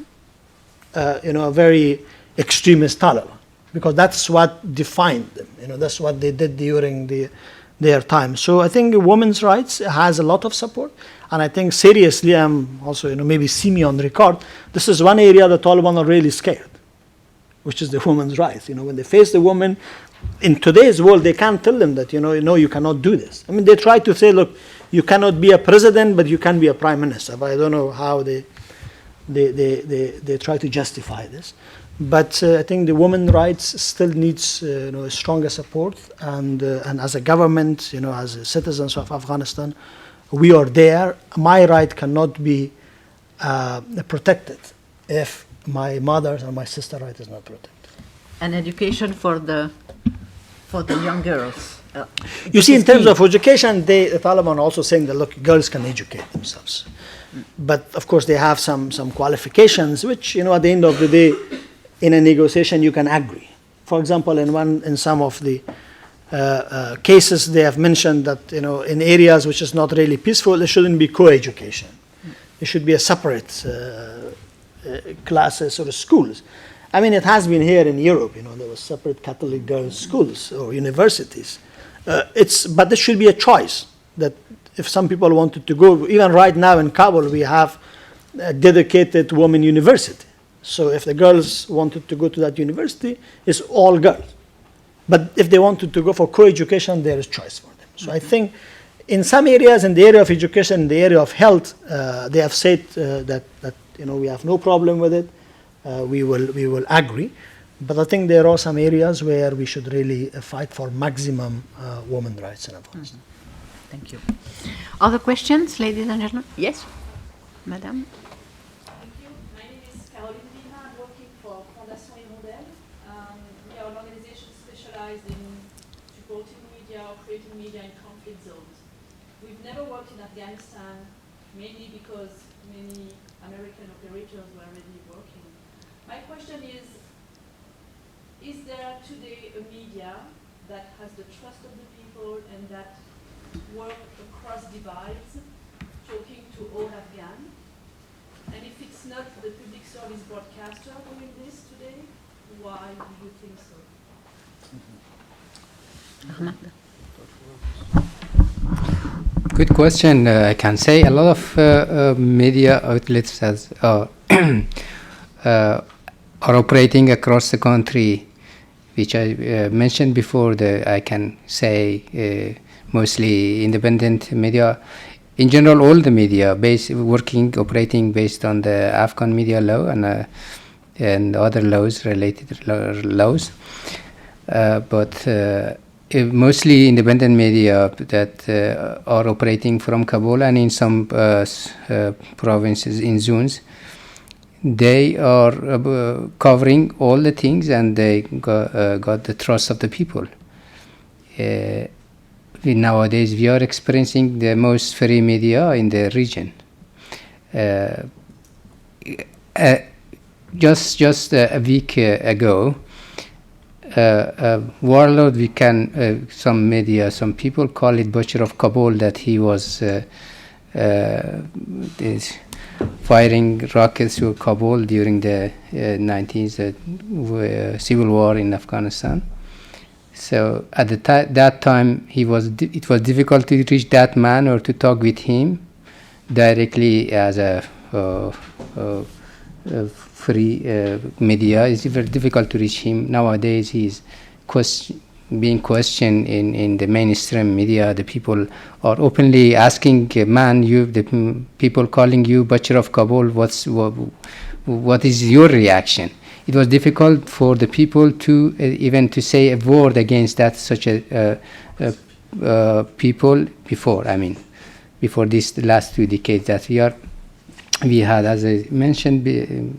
a very extremist Taliban, because that's what defined them. That's what they did during their time. So I think women's rights has a lot of support, and I think seriously, I'm also maybe see me on the record. This is one area the Taliban are really scared, which is the women's rights. When they face the women in today's world, they can't tell them that you cannot do this. I mean, they try to say, look, you cannot be a president, but you can be a prime minister. But I don't know how they try to justify this. But I think the women's rights still needs stronger support, and as a government, as citizens of Afghanistan, we are there. My right cannot be protected if my mother's or my sister's right is not protected. And education for the young girls. You see, in terms of education, the Taliban are also saying that, look, girls can educate themselves. But of course, they have some qualifications, which at the end of the day, in a negotiation, you can agree. For example, in some of the cases, they have mentioned that in areas which is not really peaceful, there shouldn't be co-education. it should be a separate classes or schools. I mean, it has been here in Europe, there were separate Catholic girls' schools or universities. But there should be a choice that if some people wanted to go, even right now in Kabul, we have a dedicated women university. So if the girls wanted to go to that university, it's all girls. But if they wanted to go for co-education, there is choice for them. So I think in some areas, in the area of education, in the area of health, they have said that we have no problem with it. We will agree. But I think there are some areas where we should really fight for maximum women rights in Afghanistan. Thank you. Other questions, ladies and gentlemen? Yes, madam. Thank you. My name is I'm working for Fondation Emblem. We are an organization specialized in supporting media or creating media in conflict zones. We've never worked in Afghanistan, mainly because many American operators were already working. My question is there today a media that has the trust of the people and that work across divides, talking to all Afghan? And if it's not the public service broadcaster doing this today, why do you think so? Ahmad. Good question. I can say a lot of media outlets are operating across the country, which I mentioned before. I can say mostly independent media. In general, all the media operating based on the Afghan media law and other laws, related laws. But mostly independent media that are operating from Kabul and in some provinces in zones. They are covering all the things, and they got the trust of the people. Nowadays, we are experiencing the most free media in the region. Just a week ago, warlord, some people call it Butcher of Kabul, that he was firing rockets to Kabul during the 19th civil war in Afghanistan. So at that time, it was difficult to reach that man or to talk with him directly as a free media. It's very difficult to reach him. Nowadays, he's being questioned in the mainstream media. The people are openly asking, man, the people calling you Butcher of Kabul, what is your reaction? It was difficult for the people to even to say a word against that such a people before this last 2 decades that we had, as I mentioned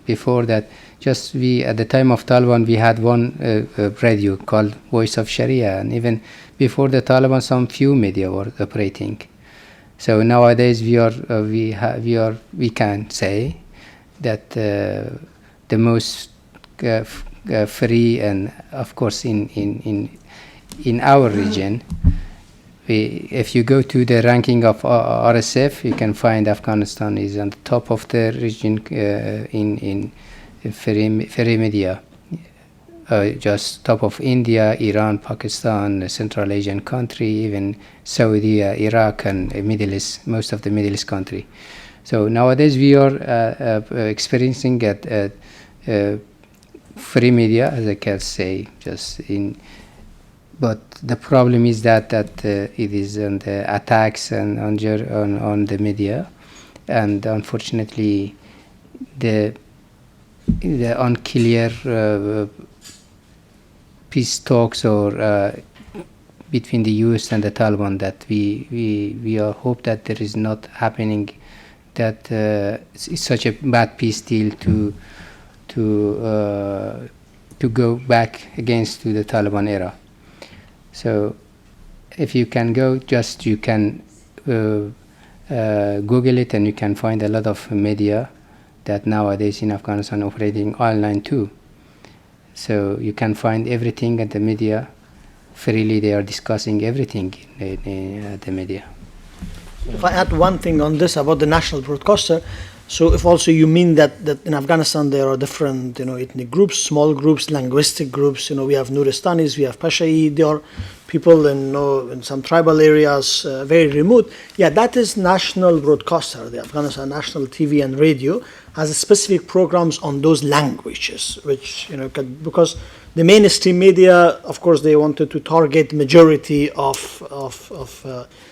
before, that at the time of Taliban, we had one radio called Voice of Sharia, and even before the Taliban, some few media were operating. So nowadays, we can say that the most free, and of course in our region, if you go to the ranking of RSF, you can find Afghanistan is on the top of the region in free media, just top of India, Iran, Pakistan, Central Asian country, even Saudi, Iraq, and Middle East, most of the Middle East country. So nowadays we are experiencing free media, as I can say, but the problem is that it is on the attacks and on the media, and unfortunately the unclear peace talks or between the US and the Taliban, that we hope that there is not happening, that it's such a bad peace deal to go back against to the Taliban era. So if you can go, you can Google it, and you can find a lot of media that nowadays in Afghanistan operating online too. So you can find everything at the media freely. They are discussing everything in the media. If I add one thing on this about the national broadcaster, so if also you mean that in Afghanistan there are different, ethnic groups, small groups, linguistic groups, we have Nuristanis, we have Pashai, there are people in some tribal areas, very remote. Yeah, that is national broadcaster. The Afghanistan National TV and Radio has specific programs on those languages, which, because the mainstream media, of course, they wanted to target majority of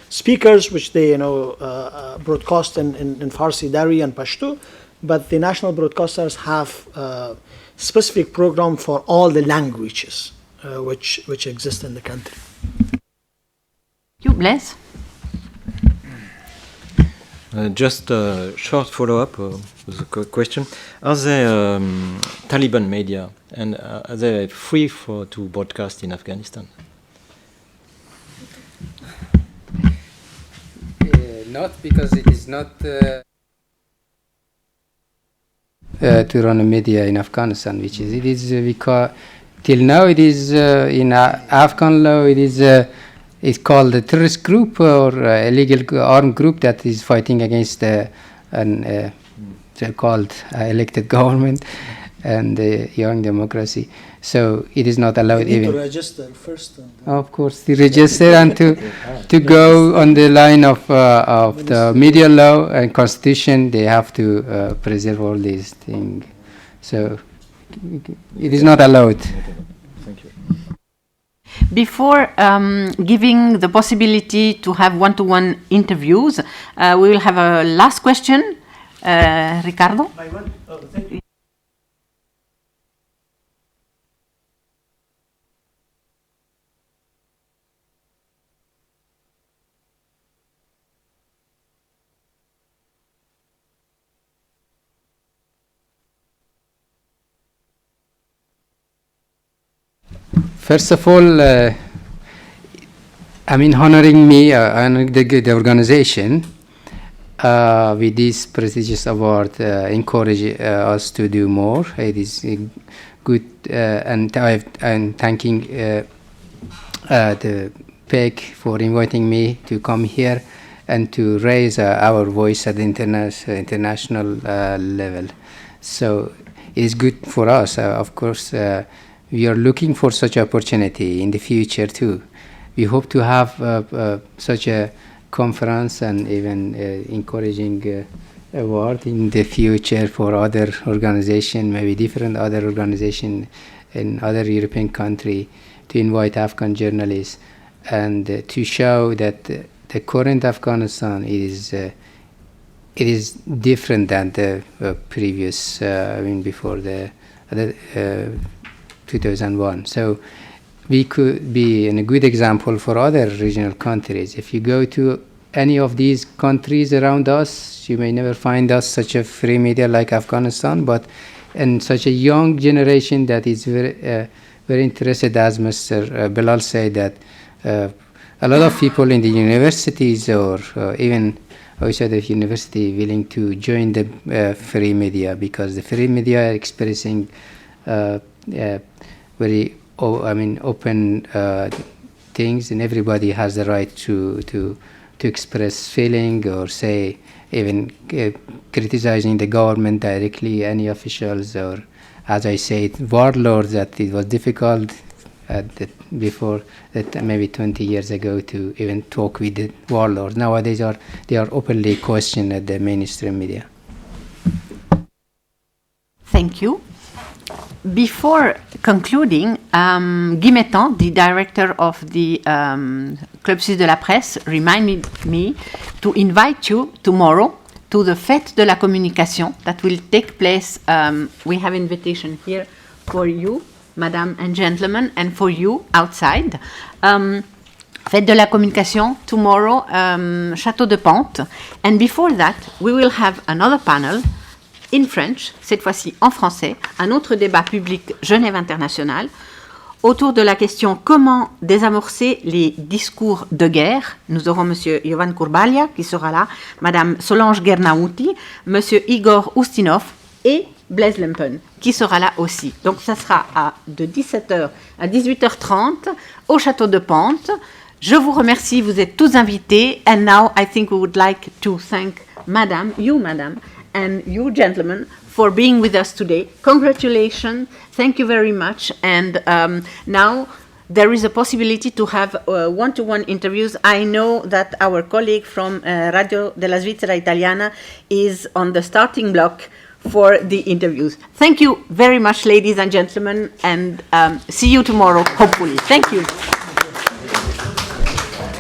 speakers, which they broadcast in Farsi, Dari, and Pashto. But the national broadcasters have a specific program for all the languages which exist in the country. You, Blaise? Just a short follow-up with a question. Are there Taliban media, and are they free to broadcast in Afghanistan? Not because it is not to run a media in Afghanistan, which is, it is because till now it is in Afghan law it is it's called a terrorist group or illegal armed group that is fighting against an so-called elected government and young democracy. So it is not allowed You need even. to register first. Of course, to register and to go on the line of the media law and constitution, they have to preserve all these things. So it is not allowed. Thank you. Before giving the possibility to have one-to-one interviews, we will have a last question. Ricardo? Thank you. First of all, honoring me, honoring the organization with this prestigious award, encourage us to do more. It is good, and I'm thanking the PEC for inviting me to come here and to raise our voice at the international level. So it is good for us, of course. We are looking for such opportunity in the future too. We hope to have such a conference and even encouraging award in the future for other organizations, maybe different other organizations in other European countries, to invite Afghan journalists and to show that the current Afghanistan is different than the previous, before the 2001. So we could be a good example for other regional countries. If you go to any of these countries around us, you may never find us such a free media like Afghanistan, but in such a young generation that is very interested, as Mr. Bilal said, that a lot of people in the universities or even outside of university willing to join the free media, because the free media are expressing very open things, and everybody has the right to express feeling or say, even criticizing the government directly, any officials, or as I said, warlords, that it was difficult before that, maybe 20 years ago, to even talk with the warlords. Nowadays they are openly questioned at the mainstream media. Thank you. Before concluding, Guy Mettan, the director of the Club Suisse de la Presse, reminded me to invite you tomorrow to the Fête de la Communication that will take place. We have invitation here for you, madam and gentlemen, and for you outside. Fête de la Communication tomorrow, Château de Pente. And before that, we will have another panel in French, cette fois-ci en français, un autre débat public Genève International autour de la question comment désamorcer les discours de guerre. Nous aurons Monsieur Jovan Kurbalia qui sera là, Madame Solange Gernauti, Monsieur Igor Ustinov et Blaise Lempen qui sera là aussi. Donc ça sera de 17h à 18h30 au Château de Pente. Je vous remercie, vous êtes tous invités. And now I think we would like to thank Madam, and you gentlemen for being with us today. Congratulations, thank you very much. And now there is a possibility to have one-to-one interviews. I know that our colleague from Radio della Svizzera Italiana is on the starting block for the interviews. Thank you very much, ladies and gentlemen, and see you tomorrow, hopefully. Thank you.